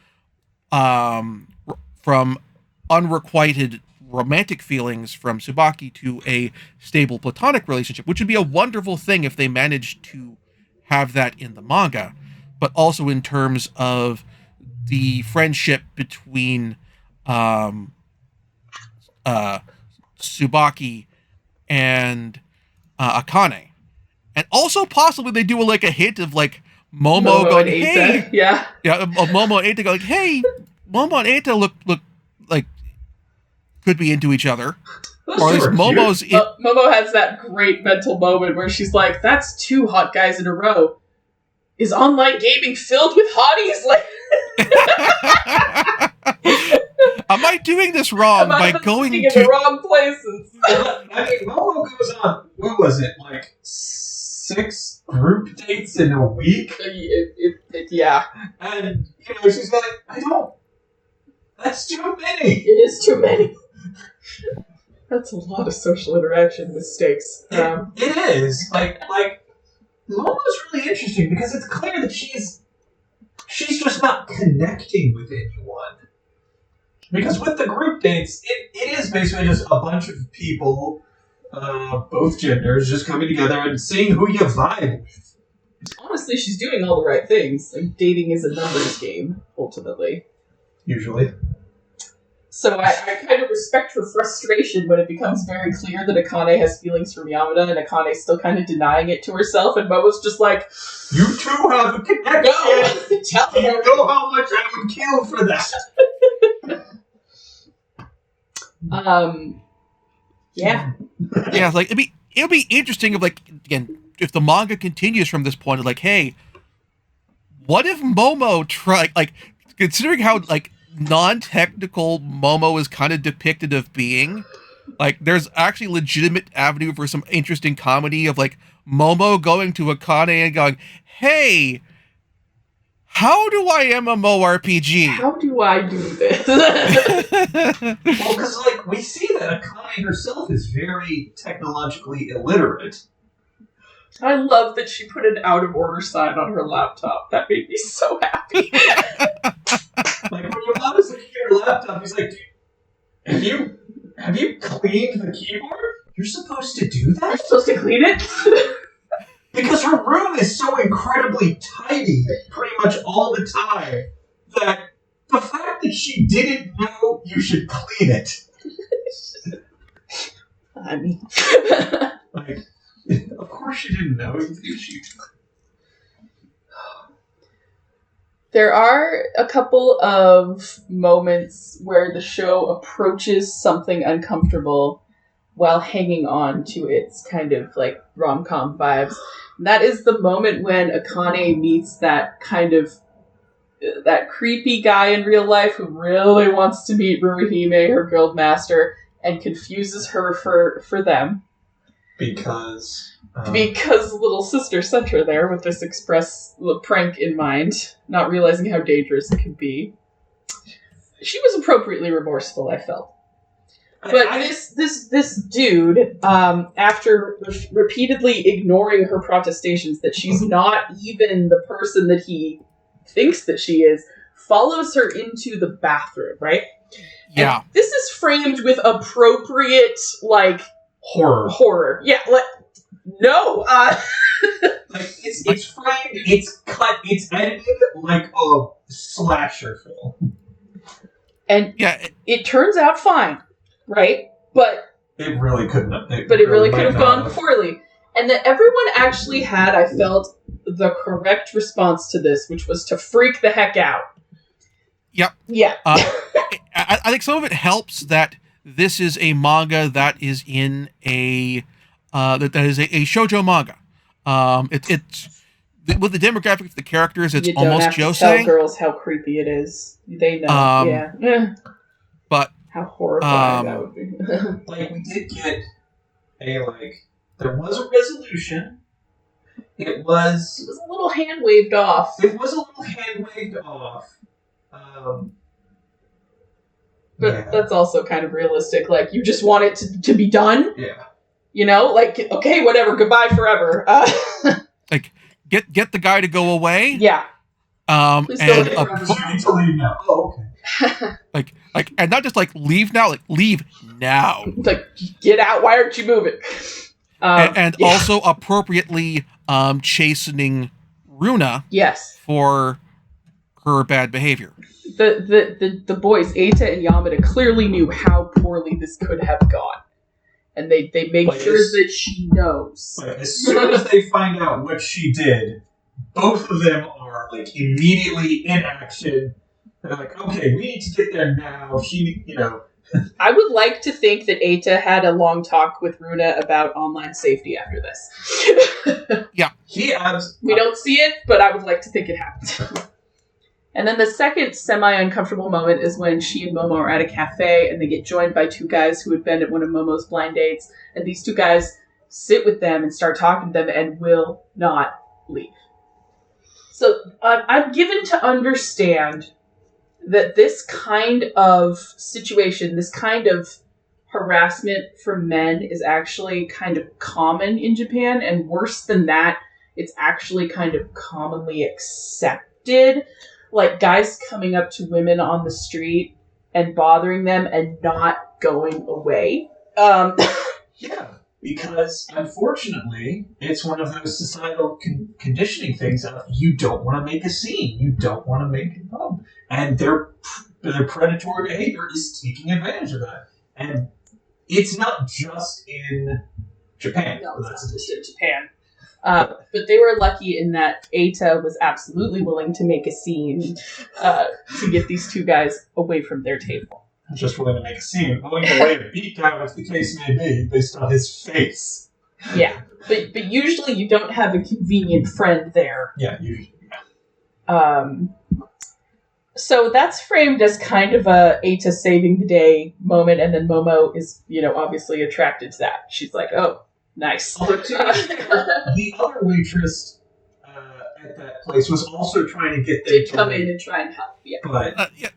unrequited romantic feelings from Tsubaki to a stable platonic relationship, which would be a wonderful thing if they managed to have that in the manga, but also in terms of the friendship between Tsubaki and Akane, and also possibly they do like a hint of like Momo going, hey, Momo and Eita going, hey, Momo and Eita look like could be into each other. Or at least Momo's Momo has that great mental moment where she's like, that's 2 hot guys in a row. Is online gaming filled with hotties? Like, am I doing this wrong by going in the wrong places? I mean, Momo goes on, what was it, like 6 group dates in a week? Yeah. And, you know, she's like, that's too many. It is too many. That's a lot of social interaction mistakes. It is. Like, Momo's really interesting because it's clear that she's just not connecting with anyone. Because with the group dates, it is basically just a bunch of people, both genders, just coming together and seeing who you vibe with. Honestly, she's doing all the right things. Like, dating is a numbers game, ultimately. Usually. So I kind of respect her frustration when it becomes very clear that Akane has feelings for Yamada, and Akane's still kind of denying it to herself, and Momo's just like, you two have a connection! No! Tell me! You know how much I would kill for that! Yeah. Yeah, like it'll be interesting if, like, again, if the manga continues from this point, like, hey, what if Momo like, considering how, like, non-technical Momo is kind of depicted of being, like, there's actually legitimate avenue for some interesting comedy of, like, Momo going to Akane and going, hey, how do I MMORPG? How do I do this? Well, because, like, we see that Akane herself is very technologically illiterate. I love that she put an out-of-order sign on her laptop. That made me so happy. Like, when your mom is looking at your laptop, he's like, have you cleaned the keyboard? You're supposed to do You're that? supposed to clean it? Because her room is so incredibly tidy pretty much all the time that the fact that she didn't know you should clean it. I mean... Like, of course she didn't know. There are a couple of moments where the show approaches something uncomfortable while hanging on to its kind of, like, rom-com vibes. And that is the moment when Akane meets that kind of, that creepy guy in real life who really wants to meet Ruihime, her guild master, and confuses her for them. Because Little sister sent her there with this express prank in mind, not realizing how dangerous it could be. She was appropriately remorseful, I felt. But this dude, after repeatedly ignoring her protestations that she's not even the person that he thinks that she is, follows her into the bathroom, right? Yeah. And this is framed with appropriate, like, horror. Yeah, like, no. Like, it's framed, it's cut, it's edited like a slasher film. And yeah, it turns out fine, right? But it really couldn't have. It really could have gone poorly. And that everyone actually had, I felt, the correct response to this, which was to freak the heck out. Yep. Yeah. I think some of it helps that this is a manga that is in a that is a shoujo manga. It's with the demographic of the characters, it's almost josei. Tell girls how creepy it is. They know. Yeah. But how horrifying that would be. Like, we did get there was a resolution. It was a little hand waved off. But that's also kind of realistic. Like, you just want it to be done. Yeah. You know, like, okay, whatever, goodbye forever. Like, get the guy to go away. Yeah. Please don't you need to leave now. Oh, okay. like, and not just like leave now, like leave now. Like, get out. Why aren't you moving? And also appropriately chastening Runa. Yes. For her bad behavior. The boys, Eita and Yamada, clearly knew how poorly this could have gone. And they made sure that she knows. As soon as they find out what she did, both of them are, like, immediately in action. They're like, okay, we need to get there now. I would like to think that Eita had a long talk with Runa about online safety after this. Yeah. We don't see it, but I would like to think it happened. And then the second semi-uncomfortable moment is when she and Momo are at a cafe and they get joined by two guys who had been at one of Momo's blind dates. And these two guys sit with them and start talking to them and will not leave. So I'm given to understand that this kind of situation, this kind of harassment for men is actually kind of common in Japan. And worse than that, it's actually kind of commonly accepted. Like, guys coming up to women on the street and bothering them and not going away. Yeah, because, unfortunately, it's one of those societal conditioning things of you don't want to make a scene. You don't want to make a problem. And they're their predatory behavior is taking advantage of that. And it's not just in Japan. No, it's not just in Japan. But they were lucky in that Eita was absolutely willing to make a scene to get these two guys away from their table. Just willing to make a scene, willing to lay a beat down, if the case may be, based on his face. Yeah, but usually you don't have a convenient friend there. Yeah, usually. Yeah. So that's framed as kind of a Eita saving the day moment, and then Momo is, obviously attracted to that. She's like, oh, nice. Although, the other waitress at that place was also trying to get them to come in and try and help. Yeah. But Yeah.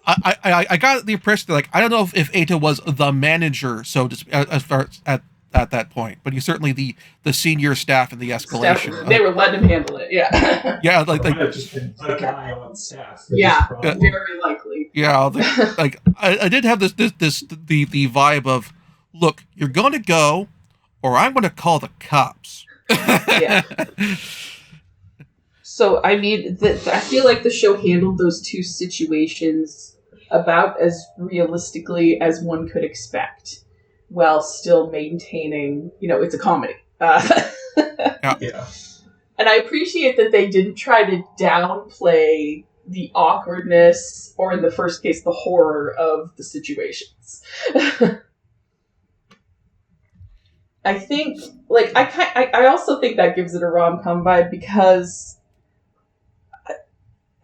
I got the impression that, like, I don't know if Eita was the manager, so to, as far as at that point, but he's certainly the senior staff in the escalation. They were letting him handle it. Yeah. Yeah, might have just been the guy on staff. Yeah, very likely. Yeah, like I did have the vibe of, look, you're going to go, or I'm going to call the cops. Yeah. So, I mean, I feel like the show handled those two situations about as realistically as one could expect, while still maintaining, it's a comedy. Yeah. And I appreciate that they didn't try to downplay the awkwardness, or in the first case, the horror of the situations. I think, like, I also think that gives it a rom-com vibe because,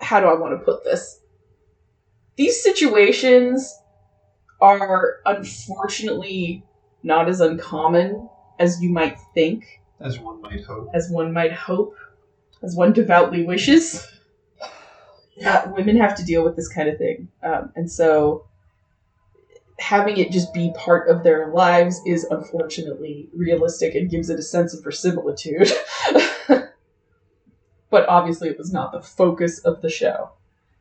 how do I want to put this? These situations are unfortunately not as uncommon as you might think. As one might hope. As one might hope. As one devoutly wishes. Women have to deal with this kind of thing. And so having it just be part of their lives is unfortunately realistic and gives it a sense of verisimilitude. But obviously it was not the focus of the show.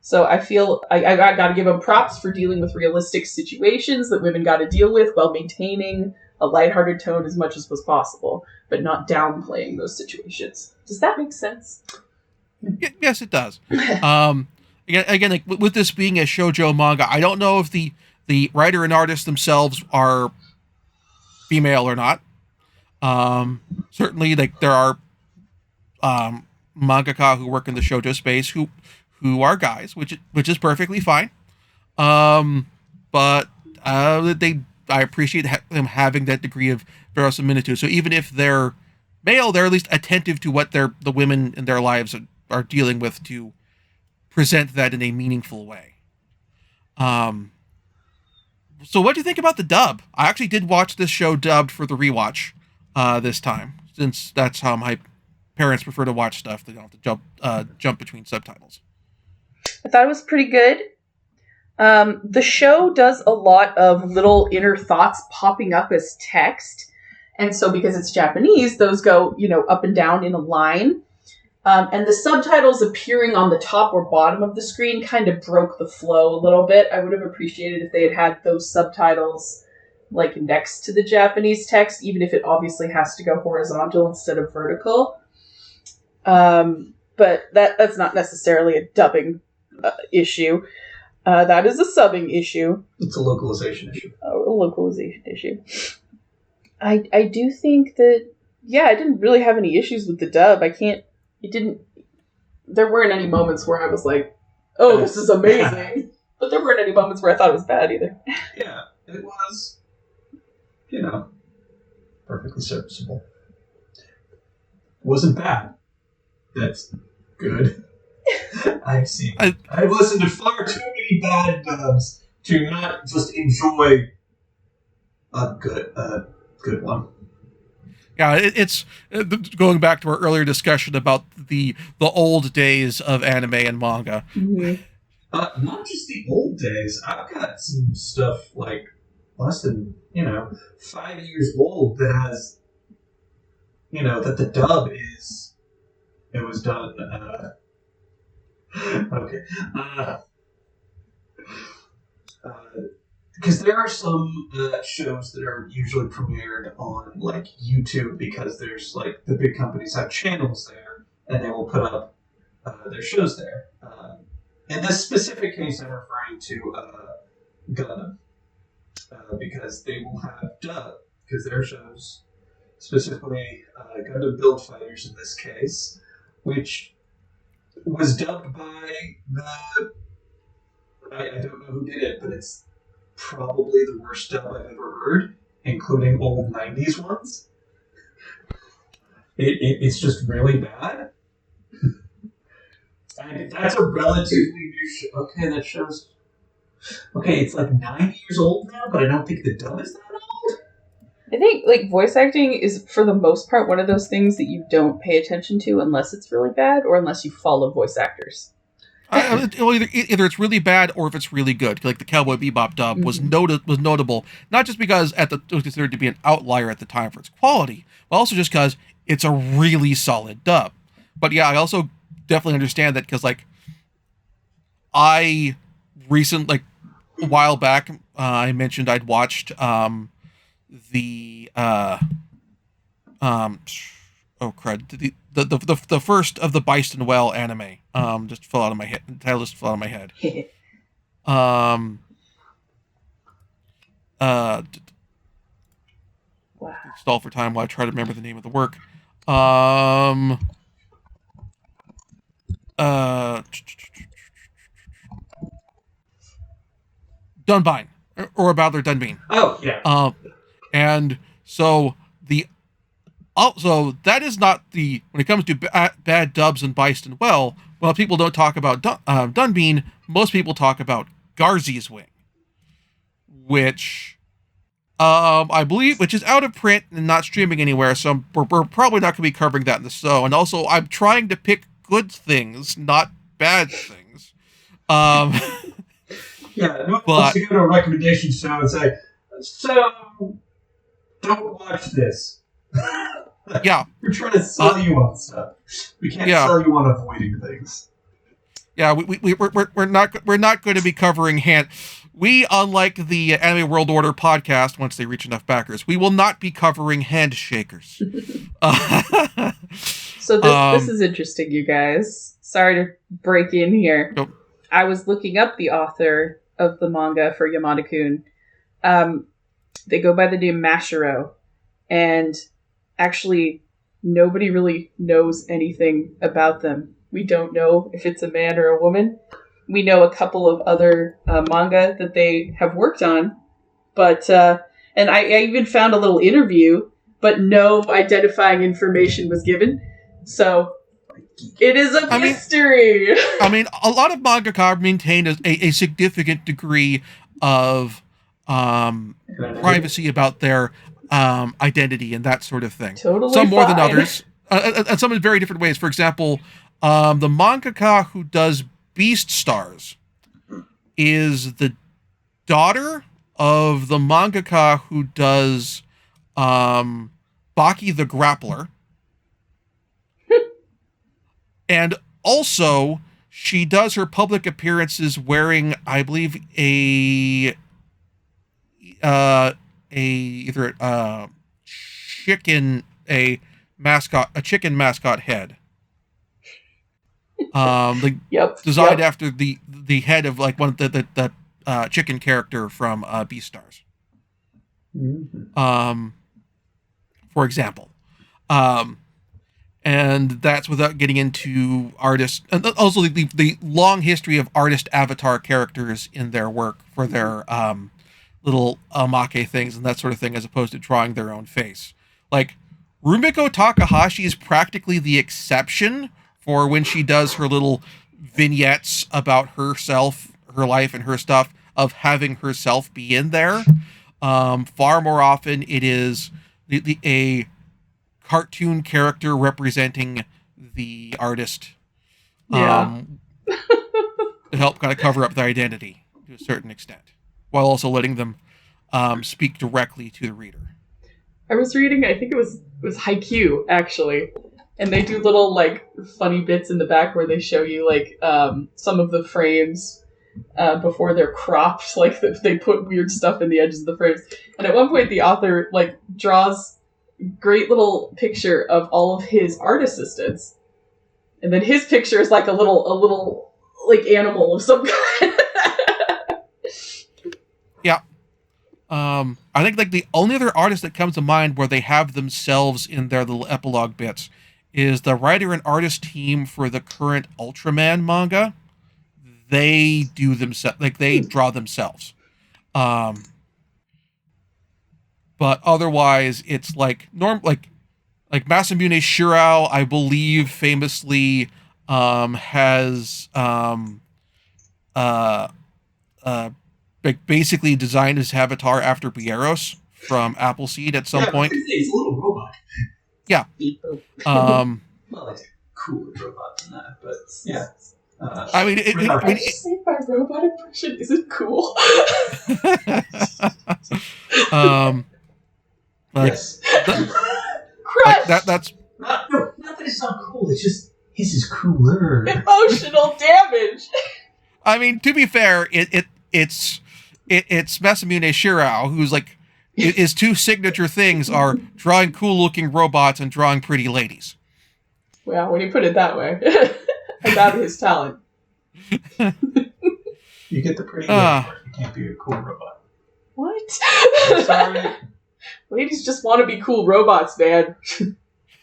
So I feel I got to give them props for dealing with realistic situations that women got to deal with while maintaining a lighthearted tone as much as was possible, but not downplaying those situations. Does that make sense? Yes, it does. Again, like, with this being a shoujo manga, I don't know if the writer and artist themselves are female or not. Certainly, like, there are mangaka who work in the shoujo space who are guys, which is perfectly fine. But I appreciate them having that degree of verisimilitude. So even if they're male, they're at least attentive to what the women in their lives are dealing with to present that in a meaningful way. So what do you think about the dub? I actually did watch this show dubbed for the rewatch this time, since that's how my parents prefer to watch stuff. They don't have to jump between subtitles. I thought it was pretty good. The show does a lot of little inner thoughts popping up as text. And so because it's Japanese, those go, up and down in a line. And the subtitles appearing on the top or bottom of the screen kind of broke the flow a little bit. I would have appreciated if they had those subtitles like next to the Japanese text, even if it obviously has to go horizontal instead of vertical. But that's not necessarily a dubbing issue. That is a subbing issue. It's a localization issue. A localization issue. I do think that, I didn't really have any issues with the dub. There weren't any moments where I was like, oh, this is amazing. But there weren't any moments where I thought it was bad either. Yeah, it was, perfectly serviceable. Wasn't bad. That's good. I've listened to far too many bad dubs to not just enjoy a good one. Yeah, it's going back to our earlier discussion about the old days of anime and manga. Mm-hmm. Not just the old days. I've got some stuff like less than 5 years old that has that the dub is. It was done. Okay. Because there are some shows that are usually premiered on like YouTube because there's like the big companies have channels there and they will put up their shows there. In this specific case, I'm referring to Gundam, because they will have dub, because their shows, specifically Gundam Build Fighters in this case, which was dubbed by the, I don't know who did it, but it's probably the worst dub I've ever heard, including old 90s ones. It's just really bad. And that's a relatively new show. Okay, that shows. Okay, it's like 9 years old now, but I don't think the dub is that old. I think like voice acting is for the most part one of those things that you don't pay attention to unless it's really bad or unless you follow voice actors. Either it's really bad or if it's really good. Like the Cowboy Bebop dub was notable, not just because it was considered to be an outlier at the time for its quality, but also just because it's a really solid dub. But yeah, I also definitely understand that because like I recently, a while back, I mentioned I'd watched the oh crud, the first of the Bison Well anime. Just fell out of my head. The title just fell out of my head. Wow. Stall for time while I try to remember the name of the work. Dunbine, or about their Dunbine. Oh yeah. And so that is not the, when it comes to bad dubs and Bison Well people don't talk about Dunbine, most people talk about Garzy's Wing, which I believe, which is out of print and not streaming anywhere, so we're probably not going to be covering that in the show. And also, I'm trying to pick good things, not bad things. Yeah, no one wants to go to a recommendation show and say, so, don't watch this. Yeah. We're trying to sell you on stuff. We can't sell you on avoiding things. Yeah, we're not going to be covering hand. We, unlike the Anime World Order podcast, once they reach enough backers, we will not be covering handshakers. So this is interesting, you guys. Sorry to break in here. Nope. I was looking up the author of the manga for Yamada-Kun. They go by the name Mashiro, and actually nobody really knows anything about them. We don't know if it's a man or a woman. We know a couple of other manga that they have worked on, but and I even found a little interview, but no identifying information was given. So it is a mystery. I mean, a lot of mangaka maintain a significant degree of privacy about their identity and that sort of thing. Totally some more fine. than others, and some in very different ways. For example, the mangaka who does Beast Stars is the daughter of the mangaka who does Baki the Grappler. And also, she does her public appearances wearing, I believe, either a chicken mascot head. Designed after the head of like one of the chicken character from Beastars. Mm-hmm. For example. And that's without getting into artists, and also the long history of artist avatar characters in their work for their little omake things and that sort of thing, as opposed to drawing their own face. Like, Rumiko Takahashi is practically the exception for when she does her little vignettes about herself, her life, and her stuff, of having herself be in there. Far more often, it is a cartoon character representing the artist to help kind of cover up their identity to a certain extent, while also letting them speak directly to the reader. I was reading, I think it was Haikyuu, actually, and they do little like funny bits in the back where they show you like some of the frames before they're cropped, like they put weird stuff in the edges of the frames. And at one point the author like draws great little picture of all of his art assistants, and then his picture is like a little like animal of some kind. Yeah. I think like the only other artist that comes to mind where they have themselves in their little epilogue bits is the writer and artist team for the current Ultraman manga. They do themselves, like they draw themselves. But otherwise, it's like like Masamune Shirao, I believe, famously has basically designed his avatar after Bieros from Appleseed at some point. He's a little robot. Yeah. Well, like a cooler robot than that, but yeah. I mean, my robot impression isn't cool. Yes. Crush. That's not that it's not cool. It's just his is cooler. Emotional damage. I mean, to be fair, it's Masamune Shirao, who's like his two signature things are drawing cool-looking robots and drawing pretty ladies. Well, when you put it that way, I doubt his talent. You get the pretty lady part. You can't be a cool robot. What? I'm sorry. Ladies just want to be cool robots, man.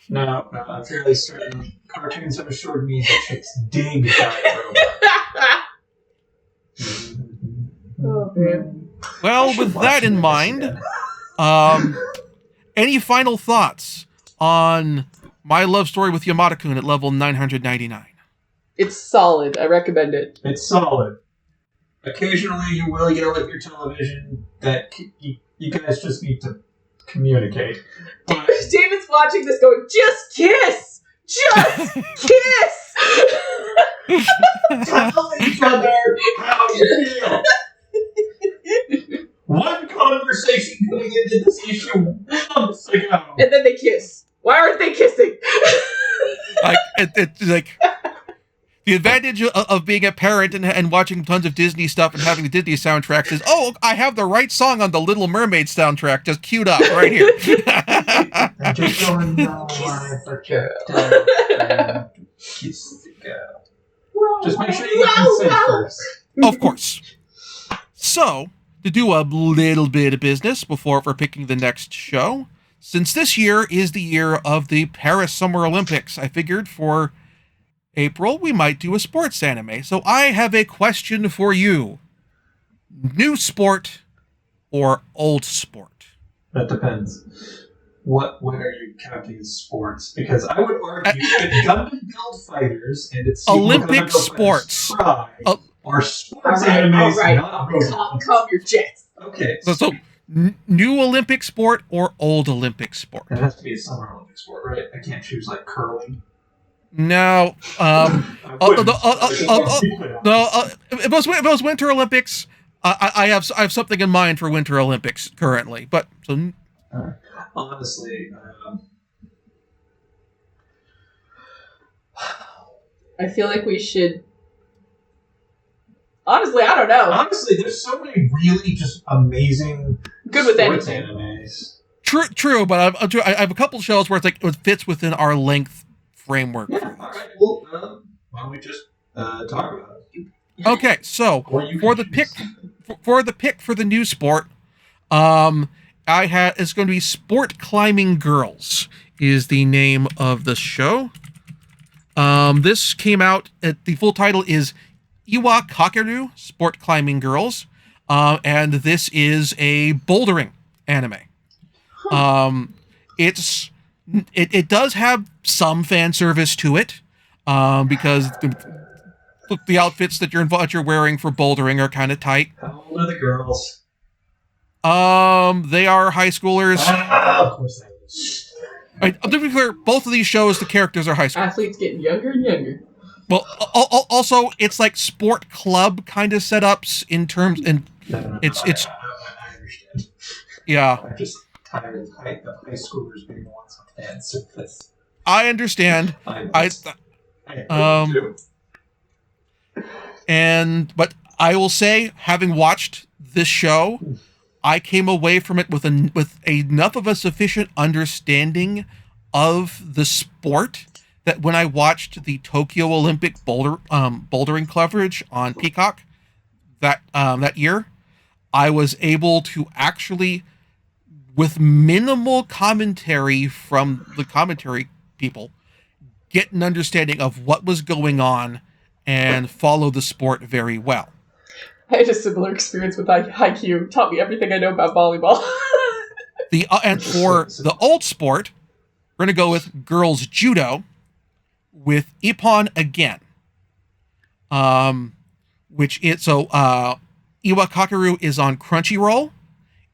No, I'm fairly certain cartoons have assured me that chicks dig giant robots. Oh, man. Well, with that in mind, any final thoughts on My Love Story with Yamada-Kun at level 999? It's solid. I recommend it. It's solid. Occasionally you will yell at your television that you guys just need to communicate. But David's watching this going, just kiss! Just kiss! tell each other how you feel. One conversation going into this issue months ago. And then they kiss. Why aren't they kissing? It's like the advantage of being a parent and watching tons of Disney stuff and having the Disney soundtracks is, oh, I have the right song on the Little Mermaid soundtrack just queued up right here. I just don't know why, but kiss the girl. Just make sure you get consent first. Of course. So, to do a little bit of business before we're picking the next show, since this year is the year of the Paris Summer Olympics, I figured for April we might do a sports anime. So I have a question for you. New sport or old sport? That depends. What are you counting as sports? Because I would argue that Gundam Build Fighters and its Olympic sports are sports animes, not robots. Calm your jets. Okay. So new Olympic sport or old Olympic sport? That has to be a summer Olympic sport, right? I can't choose like curling. No. If it was Winter Olympics, I have something in mind for Winter Olympics currently. But so honestly, I feel like we should. Honestly, I don't know. Honestly, there's so many really just amazing good with sports anything. animes. True, but I have a couple shows where it's like it fits within our length framework. Yeah, all right. Well, why don't we just talk about it? Okay, so for the pick for the new sport, it's going to be Sport Climbing Girls is the name of the show. This came out the full title is Iwa Kakeru Sport Climbing Girls, and this is a bouldering anime. It does have some fan service to it, because the outfits that you're wearing for bouldering are kind of tight. How old are the girls? They are high schoolers. Of course they are. To be clear, both of these shows, the characters are high school. Athletes getting younger and younger. Well, also it's like sport club kind of setups in terms, and it's I understand. Yeah. I'm just tired of high schoolers being the ones with fan service. I understand. But I will say, having watched this show, I came away from it with enough of a sufficient understanding of the sport that when I watched the Tokyo Olympic bouldering coverage on Peacock that year, I was able to actually, with minimal commentary from the commentary people, get an understanding of what was going on and follow the sport very well. I had a similar experience with Haikyuu. Taught me everything I know about volleyball. And for the old sport, we're going to go with girls judo with Ippon again. Iwakakeru is on Crunchyroll.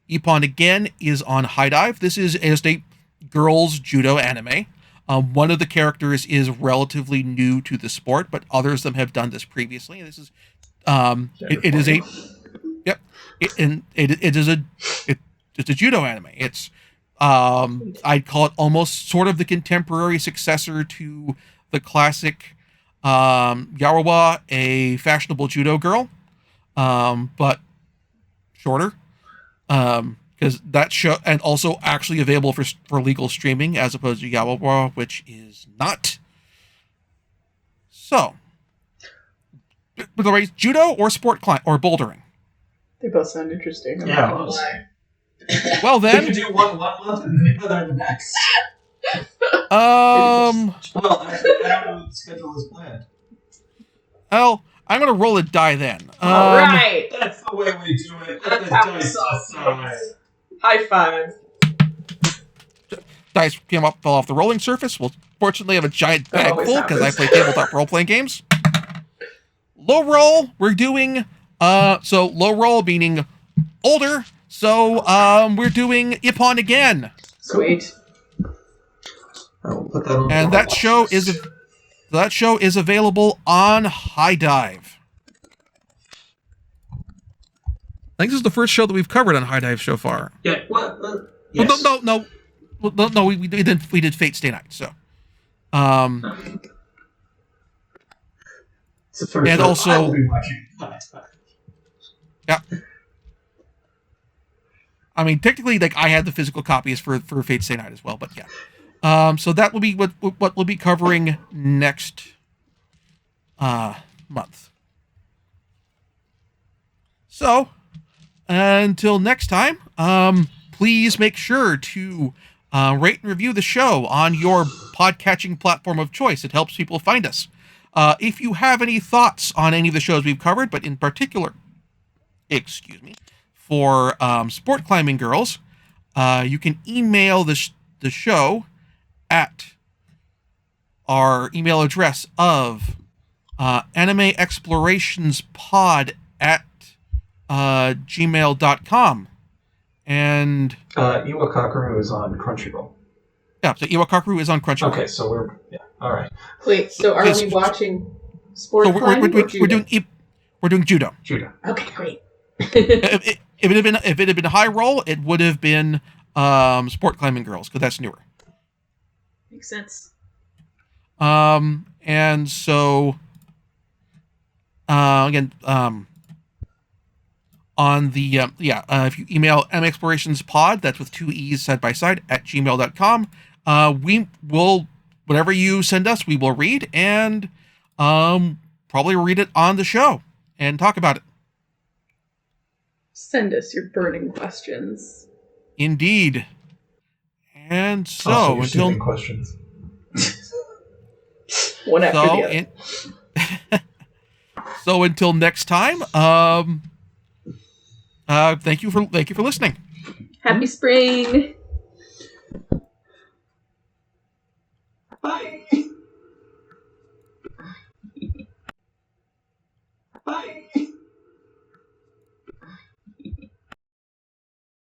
Ippon again is on High Dive. This is a girls judo anime. One of the characters is relatively new to the sport, but others of them have done this previously. This is it's a judo anime. It's I'd call it almost sort of the contemporary successor to the classic Yarawa, a fashionable judo girl, but shorter. Because that show, and also actually available for legal streaming as opposed to Yarawa, which is not. So, with the race, judo or sport climb or bouldering? They both sound interesting. I'm Yeah, not gonna lie. Well You then, can do one month and the other the next. well, Actually, I don't know what the schedule is planned. I'm gonna roll a die then. All right. That's the way we do it. Let That's the how we dice solve decide. things. High five. Dice fell off the rolling surface. Well, fortunately, I have a giant That bag always full because I happens. play tabletop role-playing games. Low roll, we're doing, so low roll meaning older, so we're doing Ippon again. Sweet. I will put that on And the that show is available on High Dive. I think this is the first show that we've covered on High Dive so far. Yeah, what? Yes. Well, no, we did Fate Stay Night, so. It's the first and show also- I will be watching. Yeah. I mean, technically, like I had the physical copies for Fate Stay Night as well, but yeah. So that will be what we'll be covering next month. So until next time, please make sure to rate and review the show on your podcatching platform of choice. It helps people find us. If you have any thoughts on any of the shows we've covered, but in particular, for Sport Climbing Girls, you can email the show at our email address of animeexplorationspod at gmail.com. And Iwakakeru is on Crunchyroll. yeah, so Iwakakeru is on Crunchyroll. Okay, so all right. Wait, so are we watching sport So climbing or judo? we're doing judo. Judo. Okay, great. If it had been high roll, it would have been Sport Climbing Girls, because that's newer. Makes sense. And so again, on the if you email animeexplorationspod, that's with 2 E's side by side, at gmail.com, we will, whatever you send us, we will read and probably read it on the show and talk about it. Send us your burning questions. Indeed. And so Also, until receiving questions. One after the other. So until next time, thank you for listening. Happy spring. Bye.